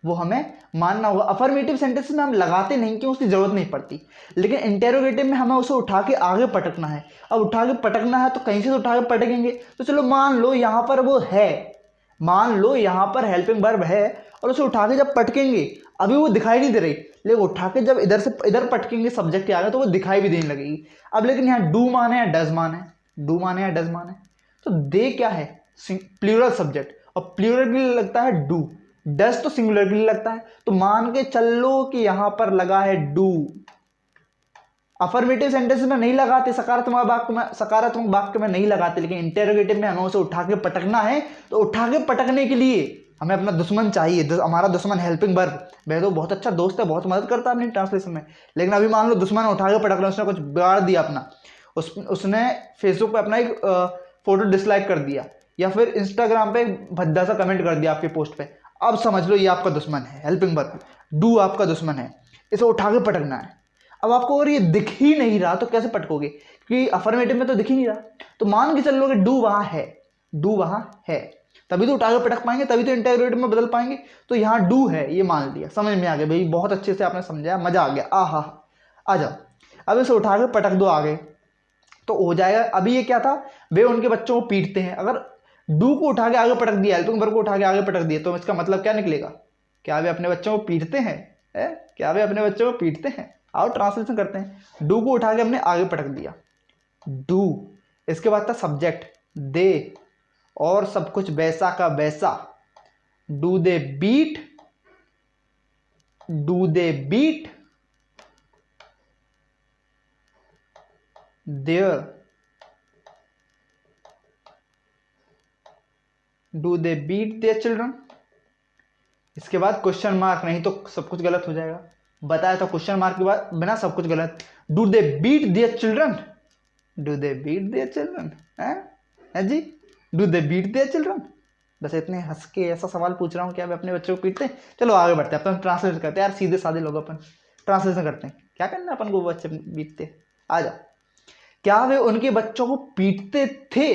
वो हमें मानना होगा। अफर्मेटिव सेंटेंस में हम लगाते नहीं क्यों, उसकी जरूरत नहीं पड़ती, लेकिन इंटेरोगेटिव में हमें उसे उठा के आगे पटकना है। अब उठा के पटकना है तो कहीं से तो उठा के पटकेंगे। तो चलो मान लो यहां पर वो है, मान लो यहां पर हेल्पिंग वर्ब है, और उसे उठा के जब पटकेंगे, अभी वो दिखाई नहीं दे रही, लेकिन उठा के जब इधर से इधर पटकेंगे सब्जेक्ट के आगे तो वो दिखाई भी देने लगेगी। अब लेकिन यहाँ डू माने या डज माने, डू माने या डज माने, तो दे क्या है? प्लूरल सब्जेक्ट, और प्लूरल के लिए लगता है डू, डज तो सिंगुलर के लिए लगता है। तो मान के चल लो कि यहां पर लगा है डू। अफर्मेटिव सेंटेंस में नहीं लगाते, सकारात्मक वाक्य में नहीं लगाते, लेकिन इंटेरोगेटिव में हमें उसे उठा के पटकना है। तो उठा के पटकने के लिए हमें अपना दुश्मन चाहिए, हमारा दुश्मन हेल्पिंग वर्ब। वह तो बहुत अच्छा दोस्त है, बहुत मदद करता है अपनी ट्रांसलेशन में, लेकिन अभी मान लो दुश्मन उठा के पटक रहे, उसने कुछ बिगाड़ दिया अपना, उसने फेसबुक पे अपना एक फोटो डिसलाइक कर दिया, या फिर इंस्टाग्राम पे भद्दा सा कमेंट कर दिया आपके पोस्ट पे। अब समझ लो ये आपका दुश्मन है, हेल्पिंग वर्ब डू आपका दुश्मन है, इसे उठा के पटकना है। अब आपको अगर ये दिख ही नहीं रहा तो कैसे पटकोगे, क्योंकि अफर्मेटिव में तो दिख ही नहीं रहा। तो मान के चल लो कि डू वहां है, डू वहां है, तभी तो उठा के पटक पाएंगे, तभी तो इंटेरोगेटिव में बदल पाएंगे। तो यहाँ डू है, ये मान लिया, समझ में आ गया भाई, बहुत अच्छे से आपने समझाया, मजा आ गया, आहा। आ जाओ, अब इसे उठा के पटक दो आगे तो हो जाएगा। अभी ये क्या था, वे उनके बच्चों को पीटते हैं, अगर डू को उठा के आगे पटक दिया, हेल्पिंग वर्ब को उठा के आगे पटक दिया, तो इसका मतलब क्या निकलेगा? क्या वे अपने बच्चों को पीटते हैं? क्या वे अपने बच्चों को पीटते हैं? आओ ट्रांसलेशन करते हैं। डू को उठा के हमने आगे पटक दिया, डू, इसके बाद था सब्जेक्ट दे, और सब कुछ वैसा का वैसा, do they beat, do they beat their, do they beat their children. इसके बाद क्वेश्चन मार्क, नहीं तो सब कुछ गलत हो जाएगा। बताया था क्वेश्चन मार्क के बाद बिना सब कुछ गलत। Do they beat their children, do they beat their children, है जी, do they beat their children. बस इतने हंस के ऐसा सवाल पूछ रहा हूँ, क्या वे अपने बच्चों को पीटते हैं? चलो आगे बढ़ते हैं, अपन ट्रांसलेशन करते हैं यार, सीधे साधे लोग अपन ट्रांसलेशन करते हैं, क्या करना अपन को बच्चे बीतते। आ जाओ, क्या वे उनके बच्चों को पीटते थे?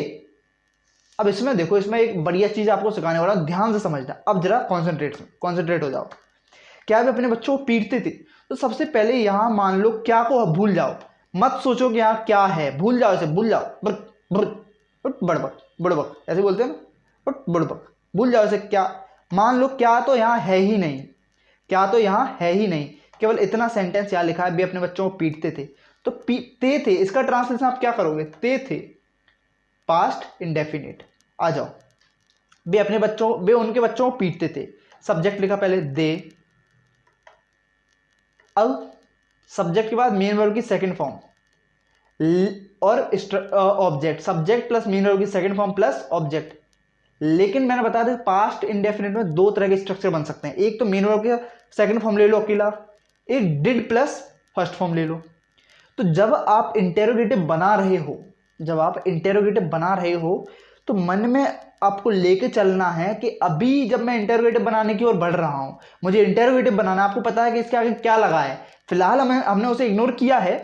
अब इसमें देखो, इसमें एक बढ़िया चीज आपको सिखाने वाला, ध्यान से समझना। अब जरा कॉन्सेंट्रेट हो जाओ। क्या वे अपने बच्चों को पीटते थे? तो सबसे पहले यहां मान लो क्या को भूल जाओ, मत सोचो कि यहाँ क्या है, भूल जाओ इसे, भूल जाओ, बड़बक बड़बक ऐसे बोलते हैं ना, बड़बक, भूल जाओ इसे। क्या मान लो क्या तो यहाँ है ही नहीं, क्या तो यहाँ है ही नहीं, केवल इतना सेंटेंस यहाँ लिखा है, वे अपने बच्चों को पीटते थे। तो पीटते थे, इसका ट्रांसलेशन आप क्या करोगे? ते थे, पास्ट इंडेफिनिट। आ जाओ, वे उनके बच्चों को पीटते थे, सब्जेक्ट लिखा पहले दे, अब सब्जेक्ट के बाद मेन वर्ब की सेकंड फॉर्म और object, subject plus main verb की सेकंड फॉर्म प्लस ऑब्जेक्ट। लेकिन मैंने बता दिया पास्ट इंडेफिनिट में दो तरह के स्ट्रक्चर बन सकते हैं, एक तो मेन वर्ब का सेकंड फॉर्म ले लो अकेला, एक डिड प्लस फर्स्ट फॉर्म ले लो। तो जब आप इंटेरोगेटिव बना रहे हो, तो मन में आपको लेके चलना है कि अभी जब मैं इंटेरोगेटिव बनाने की ओर बढ़ रहा हूं, मुझे इंटेरोगेटिव बनाना, आपको पता है कि इसके आगे क्या लगा है, फिलहाल हमने उसे इग्नोर किया है,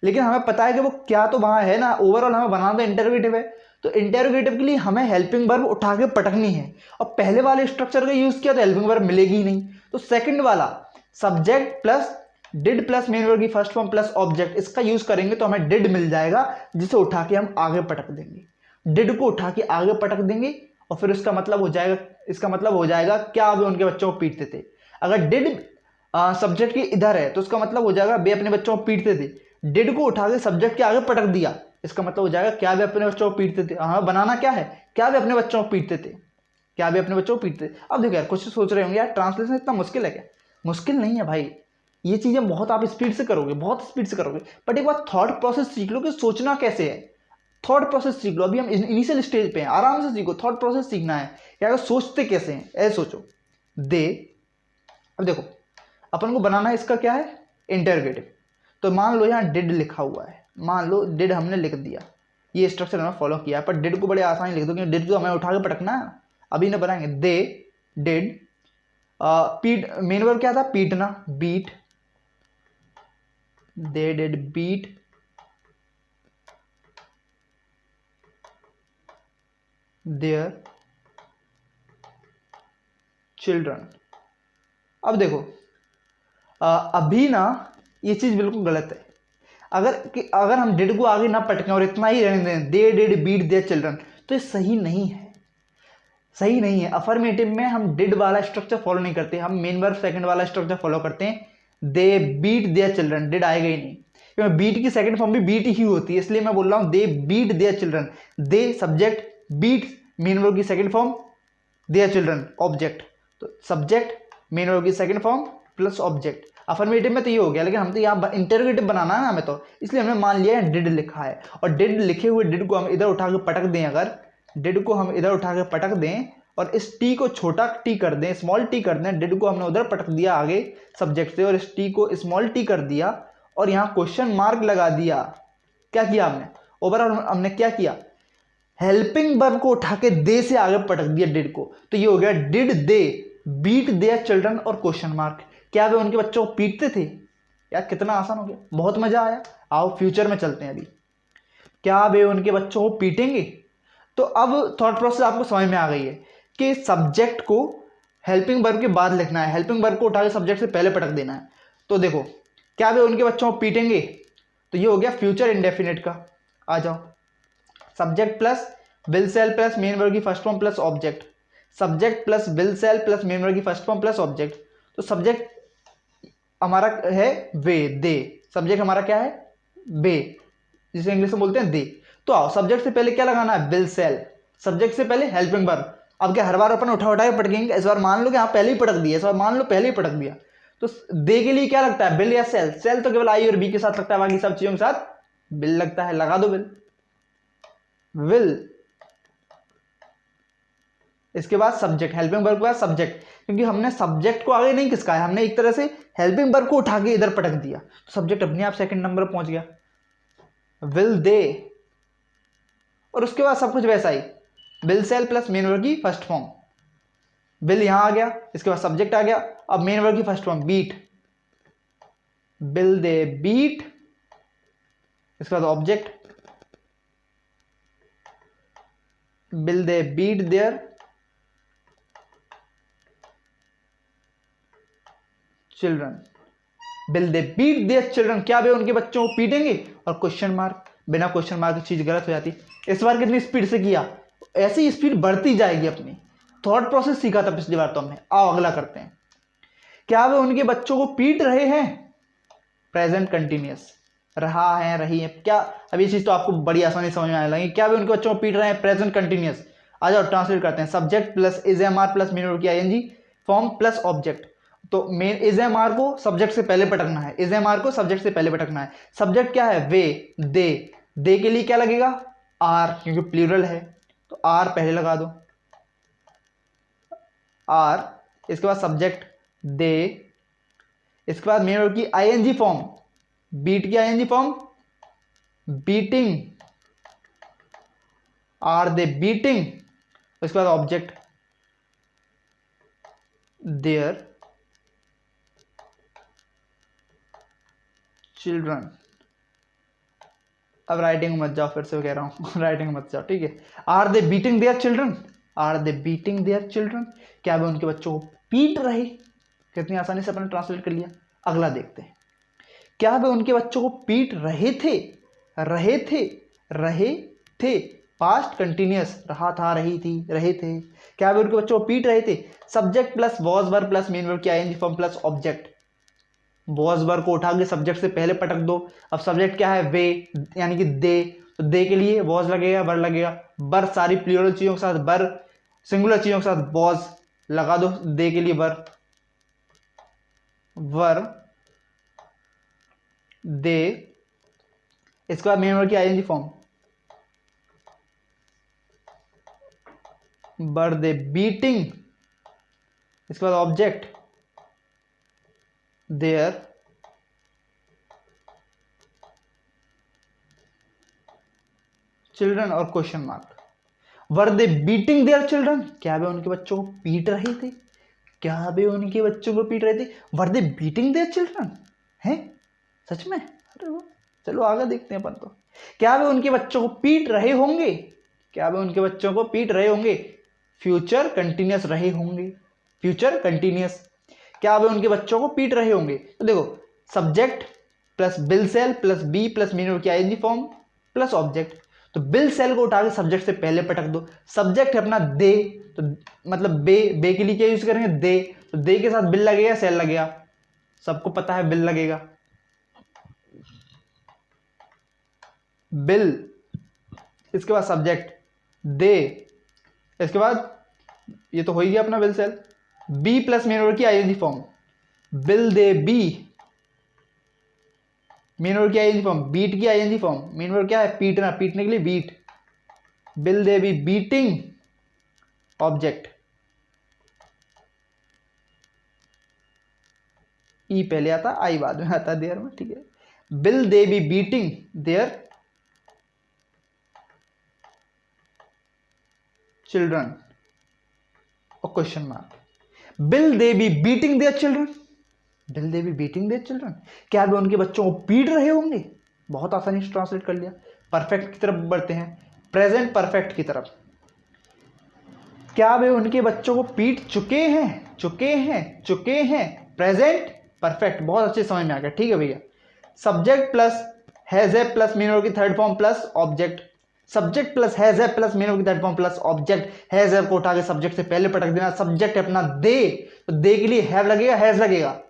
लेकिन हमें पता है कि वो क्या तो वहां है ना, ओवरऑल हमें बनाना तो इंटेरोगेटिव है। तो इंटेरोगेटिव के लिए हमें हेल्पिंग वर्ब उठा के पटकनी है, और पहले वाले स्ट्रक्चर का यूज किया तो हेल्पिंग वर्ब मिलेगी ही नहीं। तो सेकंड वाला subject plus did plus main verb की फर्स्ट फॉर्म प्लस ऑब्जेक्ट, इसका यूज करेंगे तो हमें डिड मिल जाएगा, जिसे उठा के हम आगे पटक देंगे, डिड को उठा के आगे पटक देंगे, और फिर इसका मतलब हो जाएगा क्या वे उनके बच्चों को पीटते थे। अगर डिड सब्जेक्ट के इधर है तो उसका मतलब हो जाएगा वे अपने बच्चों को पीटते थे, डिड को उठा के सब्जेक्ट के आगे पटक दिया, इसका मतलब हो जाएगा क्या वे अपने बच्चों को पीटते थे। हाँ, बनाना क्या है, क्या वे अपने बच्चों को पीटते थे, क्या वे अपने बच्चों को पीटते थे। अब देखो यार, कुछ सोच रहे होंगे यार ट्रांसलेशन इतना मुश्किल है क्या? मुश्किल नहीं है भाई, ये चीजें बहुत आप स्पीड से करोगे, बहुत स्पीड से करोगे, बट एक बार थॉट प्रोसेस सीख लो कि सोचना कैसे है। थॉट प्रोसेस सीख लो। अभी हम इनिशियल स्टेज पे हैं, आराम से सीखो। थॉट प्रोसेस सीखना है कि अगर सोचते कैसे हैं, ऐसे सोचो। दे, अब देखो अपन को बनाना है इसका क्या है, इंटरोगेटिव। तो मान लो यहाँ डिड लिखा हुआ है, मान लो डिड हमने लिख दिया, ये स्ट्रक्चर हमने फॉलो किया, पर डिड को बड़े आसानी लिख दो क्योंकि डिड को हमें उठा के पटकना है। अभी ना बनाएंगे दे डिड, पीट, मेन वर्ब क्या था, पीटना, beat, they did beat their children. अब देखो अभी ना ये चीज बिल्कुल गलत है। अगर हम डिड को आगे ना पटकें और इतना ही रहने दें, they did beat their children, तो ये सही नहीं है, सही नहीं है। अफर्मेटिव में हम डिड वाला स्ट्रक्चर फॉलो नहीं करते, हम मेन वर्ब सेकंड वाला स्ट्रक्चर फॉलो करते हैं। They beat their children, did आएगा ही नहीं, क्योंकि बीट की सेकंड फॉर्म भी बीट ही होती है, इसलिए मैं बोल रहा हूं they beat their children. They subject, beat main verb की second form, their children object. तो सब्जेक्ट मेन वर्ब की second form plus object. Affirmative में तो ये हो गया, लेकिन हम तो यहाँ इंटरोगेटिव बनाना है ना हमें, तो इसलिए हमने मान लिया है डिड लिखा है। और डिड लिखे हुए डिड को हम इधर उठा के पटक दें, अगर डिड को हम इधर उठा के पटक दें और इस टी को छोटा टी कर दें, स्मॉल टी कर दें, डिड को हमने उधर पटक दिया आगे सब्जेक्ट से और इस टी को स्मॉल टी कर दिया और यहाँ क्वेश्चन मार्क लगा दिया। क्या किया हमने, ओवरऑल हमने क्या किया, हेल्पिंग वर्ब को उठा के दे से आगे पटक दिया डिड को। तो ये हो गया did they beat their children और क्वेश्चन मार्क। क्या वे उनके बच्चों को पीटते थे? यार कितना आसान हो गया, बहुत मजा आया। आओ फ्यूचर में चलते हैं। अभी क्या वे उनके बच्चों को पीटेंगे? तो अब थॉट प्रोसेस आपको समझ में आ गई है कि सब्जेक्ट को हेल्पिंग वर्ब के बाद लिखना है, हेल्पिंग वर्ब को उठा के सब्जेक्ट से पहले पटक देना है। तो देखो क्या वे उनके बच्चों को पीटेंगे, तो ये हो गया फ्यूचर इंडेफिनिट का। आ जाओ, subject plus will shall plus main verb की first form plus object, subject plus will shall plus main verb की फर्स्ट फॉर्म प्लस ऑब्जेक्ट। तो सब्जेक्ट हमारा है वे, दे, सब्जेक्ट हमारा क्या है, बे, जिसे इंग्लिश में बोलते हैं दे। तो आओ सब्जेक्ट से पहले क्या लगाना है, विल सेल, सब्जेक्ट से पहले हेल्पिंग वर्ब। अब क्या हर बार अपन उठा उठा के पटकेंगे? इस बार मान लो कि हाँ पहले ही पटक दिया, इस बार मान लो पहले ही पटक दिया। तो दे के लिए क्या लगता है, विल या सेल? सेल तो केवल आई और बी के साथ लगता है, बाकी सब चीजों के साथ विल लगता है। लगा दो विल, विल, इसके बाद सब्जेक्ट, हेल्पिंग वर्ब के बाद सब्जेक्ट, क्योंकि हमने सब्जेक्ट को आगे नहीं खिसकाया, हमने एक तरह से हेल्पिंग वर्ब को उठा के इधर पटक दिया, तो सब्जेक्ट अपने आप सेकंड नंबर पर पहुंच गया, विल दे। और उसके बाद सब कुछ वैसा ही, will shall plus main verb की फर्स्ट फॉर्म, विल यहां आ गया, इसके बाद सब्जेक्ट आ गया, अब मेन वर्ब की first form beat, will they beat, इसके बाद object, will they beat their children, will they beat their children, क्या वे उनके बच्चों को पीटेंगे? और क्वेश्चन मार्क, बिना क्वेश्चन मार्क की चीज गलत हो जाती। इस बार कितनी स्पीड से किया, ऐसे ही स्पीड बढ़ती जाएगी अपनी। थॉट प्रोसेस सीखा था पिछली बार तो हमने। आओ अगला करते हैं, क्या वे उनके बच्चों को पीट रहे हैं? प्रेजेंट कंटिन्यूअस, रहा है, रही है, क्या? अब ये चीज तो आपको बड़ी आसानी समझ में आने लगी। क्या वे उनके बच्चों को पीट रहे हैं? Present continuous. आ जाओ ट्रांसलेट करते हैं, subject plus is am are plus main verb की आईएनजी फॉर्म प्लस ऑब्जेक्ट। तो मेन इज एम आर को सब्जेक्ट से पहले पटकना है, इज एम आर को सब्जेक्ट से पहले पटकना है। सब्जेक्ट क्या है, वे, दे, दे के लिए क्या लगेगा, आर, क्योंकि प्लूरल है तो आर पहले लगा दो, आर, इसके बाद सब्जेक्ट दे, इसके बाद मेन वर्ब की आईएनजी फॉर्म, बीट की ING form beating, are they beating, इसके बाद ऑब्जेक्ट देयर चिल्ड्रन। अब राइटिंग मत जाओ, फिर से कह रहा हूं राइटिंग मत जाओ, ठीक है। Are they beating their children, are they beating their children, क्या वे उनके बच्चों को पीट रहे? कितनी आसानी से अपने ट्रांसलेट कर लिया। अगला देखते हैं, क्या वे उनके बच्चों को पीट रहे थे? रहे थे, रहे थे, पास्ट कंटिन्यूअस, रहा था, रही थी, रहे थे। क्या वे उनके बच्चों को पीट रहे थे? Subject plus was verb plus main verb की ING form plus object, was verb को उठा के सब्जेक्ट से पहले पटक दो। अब सब्जेक्ट क्या है, वे, यानी कि दे, तो दे के लिए वॉज लगेगा, वर लगेगा, बर सारी प्लूरल चीजों के साथ बर, सिंगुलर चीजों के साथ वॉज लगा दो, दे के लिए वर, वर दे, इसके बाद मेन वर्ब की आईएनजी फॉर्म वर दे बीटिंग, इसके बाद ऑब्जेक्ट देयर चिल्ड्रन और question mark. Were they beating their children, क्या वे उनके बच्चों को पीट रहे थे, क्या वे उनके बच्चों को पीट रहे थे। वर दे बीटिंग देयर चिल्ड्रन, है सच में, अरे वो चलो आगे देखते हैं अपन तो। क्या वे उनके बच्चों को पीट रहे होंगे, क्या वे उनके बच्चों को पीट रहे होंगे, फ्यूचर कंटिन्यूस रहे होंगे, फ्यूचर कंटिन्यूस, क्या वे उनके बच्चों को पीट रहे होंगे। तो देखो subject plus will shall plus be plus main verb की आईएनजी फॉर्म प्लस ऑब्जेक्ट, तो बिल सेल को उठा के सब्जेक्ट से पहले पटक दो। सब्जेक्ट है अपना दे, तो मतलब बे के लिए क्या यूज करेंगे, दे, तो दे के साथ बिल लगेगा सेल लगेगा, सबको पता है बिल लगेगा, बिल, इसके बाद सब्जेक्ट दे, इसके बाद ये तो हो ही गया अपना will shall, be plus main verb की ING form, will they be, main verb की आईएनजी फॉर्म, बीट की आईएनजी फॉर्म, मेन वर्ब क्या है पीटना, पीटने के लिए beat, will they be beating, object ई पहले आता आई बाद में आता देयर में, ठीक है, will they be beating their children और question mark. Will they be beating their children, will they be beating their children, क्या वे उनके बच्चों को पीट रहे होंगे। बहुत आसानी से ट्रांसलेट कर लिया। परफेक्ट की तरफ बढ़ते हैं, प्रेजेंट परफेक्ट की तरफ। क्या वे उनके बच्चों को पीट चुके हैं, चुके हैं, चुके हैं, प्रेजेंट परफेक्ट, बहुत अच्छे समझ में आ गया, ठीक है भैया। सब्जेक्ट प्लस हैज है प्लस मीन वर्ब की third form plus object, subject plus has है प्लस मीन वर्ब की third form plus object, has है को उठा के सब्जेक्ट से पहले पटक देना। सब्जेक्ट है अपना दे, तो दे के लिए हैव लगेगा, हैज लगेगा,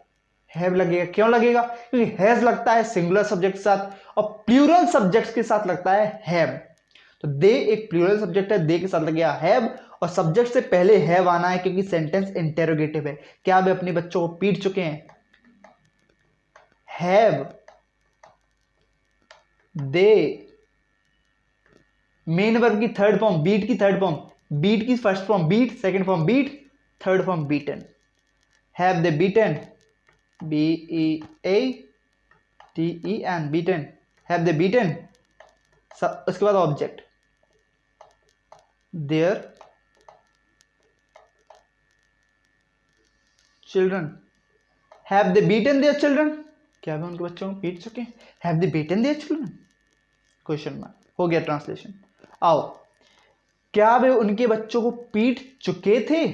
हैव लगेगा, क्यों लगेगा, क्योंकि हैज लगता है सिंगुलर सब्जेक्ट के साथ और प्लूरल सब्जेक्ट्स के साथ लगता है हैव, तो दे एक प्लूरल सब्जेक्ट है, दे के साथ लगेगा हैव और सब्जेक्ट से पहले हैव आना है क्योंकि सेंटेंस इंटेरोगेटिव है। क्या वे अपने बच्चों को पीट चुके हैं, हैव दे, मेन वर्ब की थर्ड फॉर्म, बीट की थर्ड फॉर्म, बीट की first form beat, second form beat, third form beaten, have they beaten, BEATEN, beaten, have they beaten, उसके बाद object their children, have they beaten their children, क्या वे उनके बच्चों को पीट चुके हैं, have they beaten their children, question mark, हो गया ट्रांसलेशन। आओ, क्या वे उनके बच्चों को पीट चुके थे,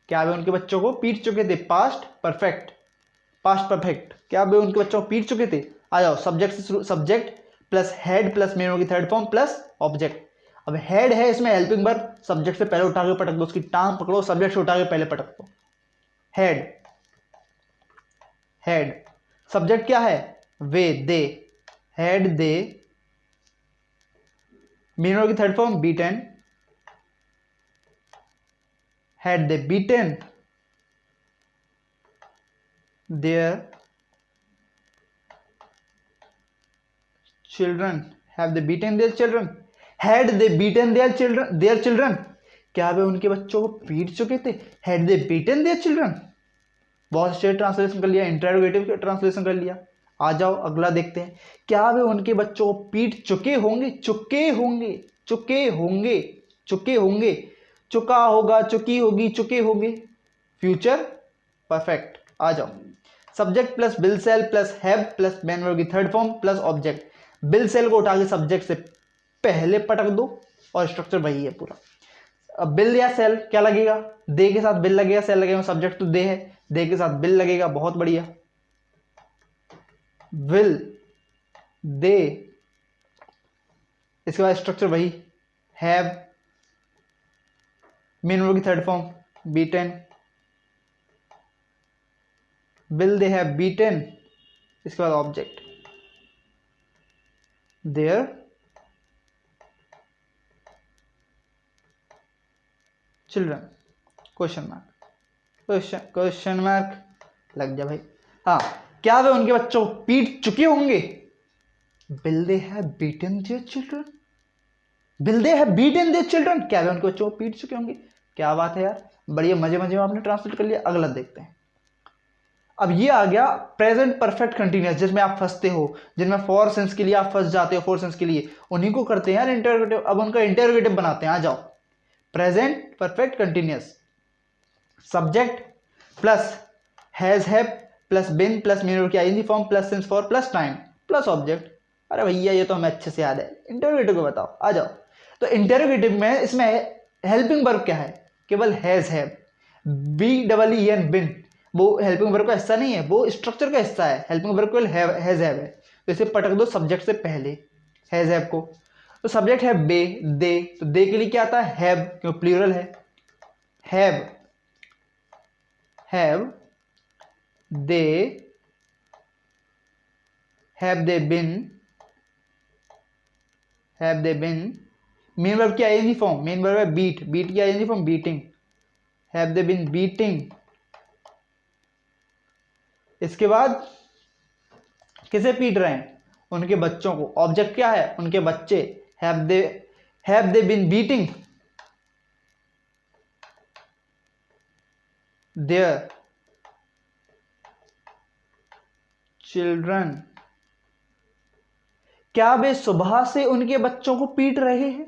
क्या वे उनके बच्चों को पीट चुके थे, पास्ट परफेक्ट, पास्ट परफेक्ट, क्या वे उनके बच्चों को पीट चुके थे। आ जाओ, सब्जेक्ट से शुरू, subject plus head plus main verb की थर्ड फॉर्म प्लस ऑब्जेक्ट। अब हेड है इसमें हेल्पिंग वर्ब, सब्जेक्ट से पहले उठा के पटक दो, उसकी टांग पकड़ो, सब्जेक्ट से उठा के पहले पटक दो, हेड, हेड, सब्जेक्ट क्या है वे, दे, हेड दे, मेन वर्ब की third form beaten, had they beaten their children, have they beaten their children, had they beaten their children, क्या वे उनके बच्चों को पीट चुके थे, had they beaten their children। बहुत अच्छे ट्रांसलेशन कर लिया, इंटरोगेटिव का ट्रांसलेशन कर लिया। आ जाओ अगला देखते हैं, क्या वे उनके बच्चों को पीट चुके होंगे, चुके होंगे, चुके होंगे, चुके होंगे, चुका होगा, चुकी होगी, चुके होंगे, फ्यूचर परफेक्ट। आ जाओ, subject plus will shall plus have plus main verb की third form plus object, will shall को उठा के सब्जेक्ट से पहले पटक दो और स्ट्रक्चर वही है पूरा। अब बिल या सेल क्या लगेगा, दे के साथ बिल लगेगा, सेल लगेगा, सब्जेक्ट तो दे है, दे के साथ बिल लगेगा, बहुत बढ़िया, विल दे, इसके बाद स्ट्रक्चर वही, हैव, मेन वर्ब की third form beaten, will they have beaten, इसके बाद object their children, question mark, question mark लग जा भाई। हाँ, क्या वे उनके बच्चों को पीट चुके होंगे, will they have beaten their children, will they have beaten their children, क्या वे उनके बच्चों को पीट चुके होंगे। क्या बात है यार, बढ़िया, मजे मजे में आपने ट्रांसलेट कर लिया। अगला देखते हैं। अब ये आ गया प्रेजेंट परफेक्ट कंटिन्यूअस, जिसमें आप फंसते हो, जिनमें फॉर सेंस के लिए आप फंस जाते हो, फॉर सेंस के लिए, उन्हीं को करते हैं यार इंटरोगेटिव। अब उनका इंटरोगेटिव बनाते हैं, आ जाओ। Present perfect continuous, subject plus has have plus been plus main verb की ING form plus since for plus time plus object. अरे भैया ये तो हमें अच्छे से याद है। इंटरोगेटिव को बताओ, आ जाओ। तो इंटरोगेटिव में इसमें हेल्पिंग वर्ब क्या है, केवल has have, B double E N been, वो हेल्पिंग वर्ब का हिस्सा नहीं है, वो स्ट्रक्चर का हिस्सा है। हेल्पिंग वर्ब केवल हैज हैव है, तो इसे पटक दो सब्जेक्ट से पहले, हैज हैव को। तो सब्जेक्ट है बे, दे, तो दे के लिए क्या आता है, हैव, क्यों प्लूरल है। Have they, have they been, main verb की आईएनजी फॉर्म, मेन वर्ब है बीट, बीट की ING form beating, have they been beating. इसके बाद किसे पीट रहे हैं, उनके बच्चों को। ऑब्जेक्ट क्या है, उनके बच्चे, have they been beating their children, क्या वे सुबह से उनके बच्चों को पीट रहे हैं,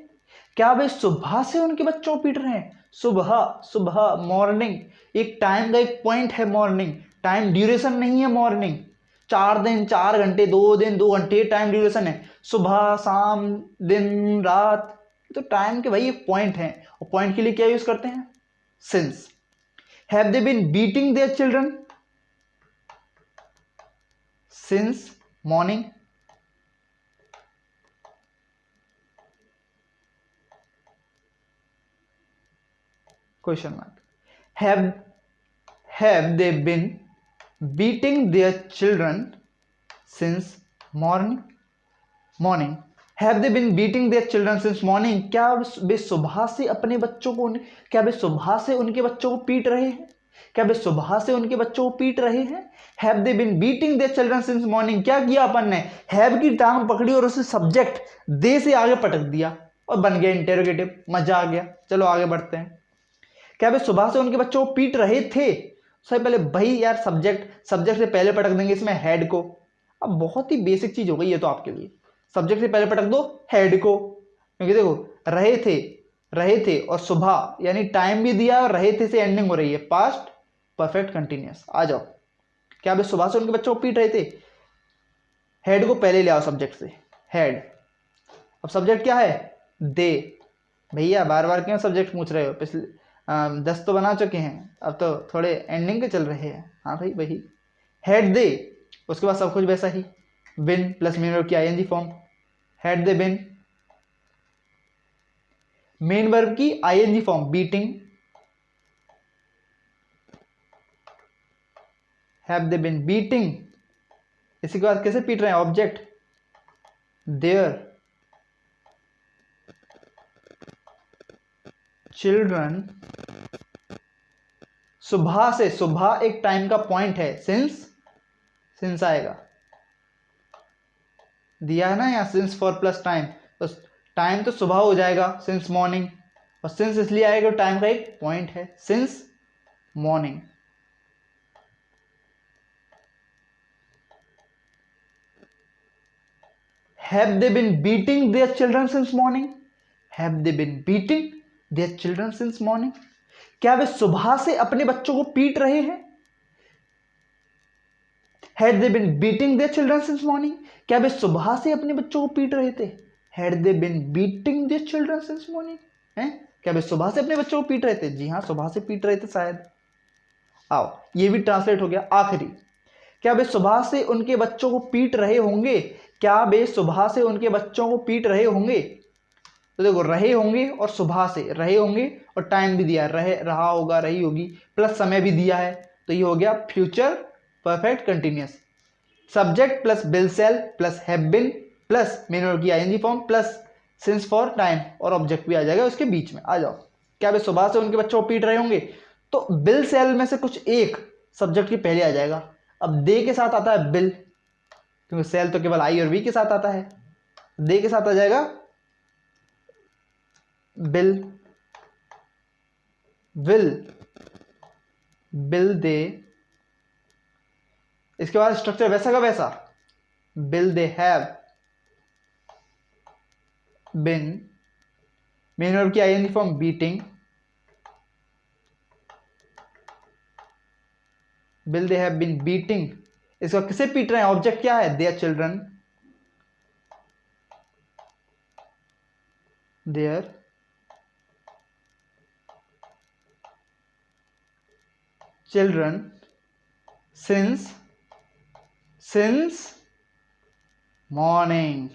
क्या वे सुबह से उनके बच्चों को पीट रहे हैं। सुबह मॉर्निंग, एक टाइम का एक पॉइंट है मॉर्निंग, टाइम ड्यूरेशन नहीं है मॉर्निंग। 4 दिन 4 घंटे, 2 दिन 2 घंटे टाइम ड्यूरेशन है। सुबह शाम दिन रात, तो टाइम के भाई एक पॉइंट है, और पॉइंट के लिए क्या यूज करते हैं, since. Have they been beating their children since morning. Question mark. Have they been beating their children since morning. Have they been beating their children since morning, क्या वे सुबह से अपने बच्चों को, क्या वे सुबह से उनके बच्चों को पीट रहे हैं, क्या वे सुबह से उनके बच्चों को पीट रहे हैं। Have they been beating their children since morning, क्या किया अपन ने, हैव की टांग पकड़ी और उसे सब्जेक्ट दे से आगे पटक दिया और बन गया इंटेरोगेटिव। मजा आ गया। चलो आगे बढ़ते हैं। क्या वे सुबह से उनके बच्चों को पीट रहे थे, सबसे पहले भाई यार सब्जेक्ट से पहले पटक देंगे इसमें हेड को। अब बहुत ही बेसिक चीज हो गई है तो आपके लिए, सब्जेक्ट से पहले पटक दो हेड को, क्योंकि देखो रहे थे और सुबह यानी टाइम भी दिया और रहे थे से एंडिंग हो रही है, पास्ट परफेक्ट कंटिन्यूअस। आ जाओ। क्या वे सुबह से उनके बच्चों को पीट रहे थे, हेड को पहले ले आओ सब्जेक्ट से, हेड। अब सब्जेक्ट क्या है, दे। भैया बार बार क्यों सब्जेक्ट पूछ रहे हो, पिछले 10 तो बना चुके हैं, अब तो थोड़े एंडिंग के चल रहे हैं। हाँ भाई वही हेड दे, उसके बाद सब कुछ वैसा ही, बिन प्लस मेन वर्ब की ING form, had they been, main verb की ING form beating, have they been beating. इसी के बाद कैसे पीट रहे हैं, ऑब्जेक्ट देयर चिल्ड्रन। सुबह से, सुबह एक टाइम का पॉइंट है, सिंस आएगा, दिया है ना यहाँ सिंस फॉर प्लस टाइम, तो टाइम तो सुबह हो जाएगा सिंस मॉर्निंग, और सिंस इसलिए आएगा टाइम का एक पॉइंट है, since morning. Have they been beating their children since morning, have they been beating their children since morning, क्या वे सुबह से अपने बच्चों को पीट रहे हैं। Had they been beating their children since morning, क्या वे सुबह से अपने बच्चों को पीट रहे थे। Had they been beating their children since morning, हैं, क्या वे सुबह से अपने बच्चों को पीट रहे थे। जी हाँ, सुबह से पीट रहे थे शायद। आओ ये भी ट्रांसलेट हो गया। आखिरी, क्या वे सुबह से उनके बच्चों को पीट रहे होंगे, क्या वे सुबह से उनके बच्चों को पीट रहे होंगे। तो देखो रहे होंगे और सुबह से रहे होंगे, और टाइम भी दिया है, रहा होगा, रही होगी, प्लस समय भी दिया है, तो ये हो गया future perfect continuous. Subject plus will shall plus have been plus main verb की ING form plus since for time, और ऑब्जेक्ट भी आ जाएगा उसके बीच में। आ जाओ। क्या वे सुबह से उनके बच्चों को पीट रहे होंगे, तो विल सेल में से कुछ एक सब्जेक्ट के पहले आ जाएगा। अब दे के साथ आता है विल, क्योंकि सेल तो केवल आई और वी के साथ आता है, दे के साथ आ जाएगा बिल दे, इसके बाद स्ट्रक्चर वैसा का वैसा, will they have been, main verb की ING form beating, will they have been beating, इसका किसे पीट रहे हैं, ऑब्जेक्ट क्या है, their children, their children since morning.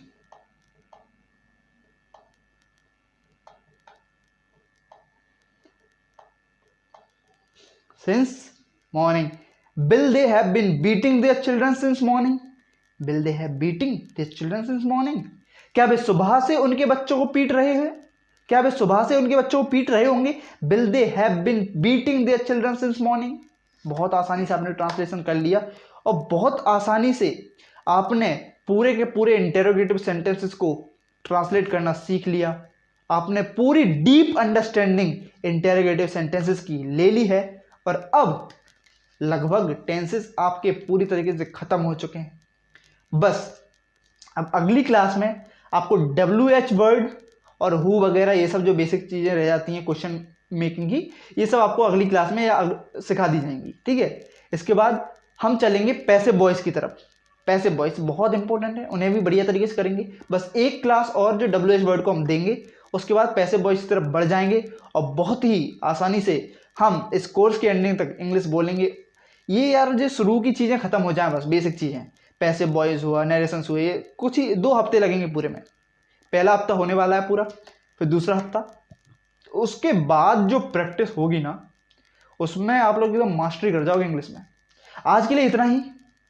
Since morning. Will they have been beating their children since morning? Will they have beating their children since morning? क्या वे सुबह से उनके बच्चों को पीट रहे हैं, क्या वे सुबह से उनके बच्चों को पीट रहे होंगे। Will they have been beating their children since morning? बहुत आसानी से आपने ट्रांसलेशन कर लिया और बहुत आसानी से आपने पूरे के पूरे इंटेरोगेटिव सेंटेंसेस को ट्रांसलेट करना सीख लिया। आपने पूरी डीप अंडरस्टैंडिंग इंटेरोगेटिव सेंटेंसेस की ले ली है और अब लगभग टेंसेस आपके पूरी तरीके से खत्म हो चुके हैं। बस अब अगली क्लास में आपको WH वर्ड और हु वगैरह ये सब जो बेसिक चीज़ें रह जाती हैं क्वेश्चन मेकिंग की, ये सब आपको अगली क्लास में सिखा दी जाएंगी, ठीक है। इसके बाद हम चलेंगे पैसिव वॉइस की तरफ। पैसिव वॉइस बहुत इंपॉर्टेंट है, उन्हें भी बढ़िया तरीके से करेंगे। बस एक क्लास और जो WH वर्ड को हम देंगे, उसके बाद पैसिव वॉइस की तरफ बढ़ जाएंगे और बहुत ही आसानी से हम इस कोर्स के एंडिंग तक इंग्लिश बोलेंगे। ये यार जो शुरू की चीज़ें खत्म हो जाएं, बस बेसिक चीज़ें, पैसिव वॉइस हुआ, नरेशंस हुए, ये कुछ ही 2 हफ्ते लगेंगे पूरे में। पहला हफ्ता होने वाला है पूरा, फिर दूसरा हफ्ता, उसके बाद जो प्रैक्टिस होगी ना, उसमें आप लोग एकदम मास्टरी कर जाओगे इंग्लिश में। आज के लिए इतना ही,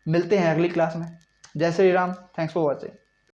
मिलते हैं अगली क्लास में। जय Shri Ram, thanks for watching.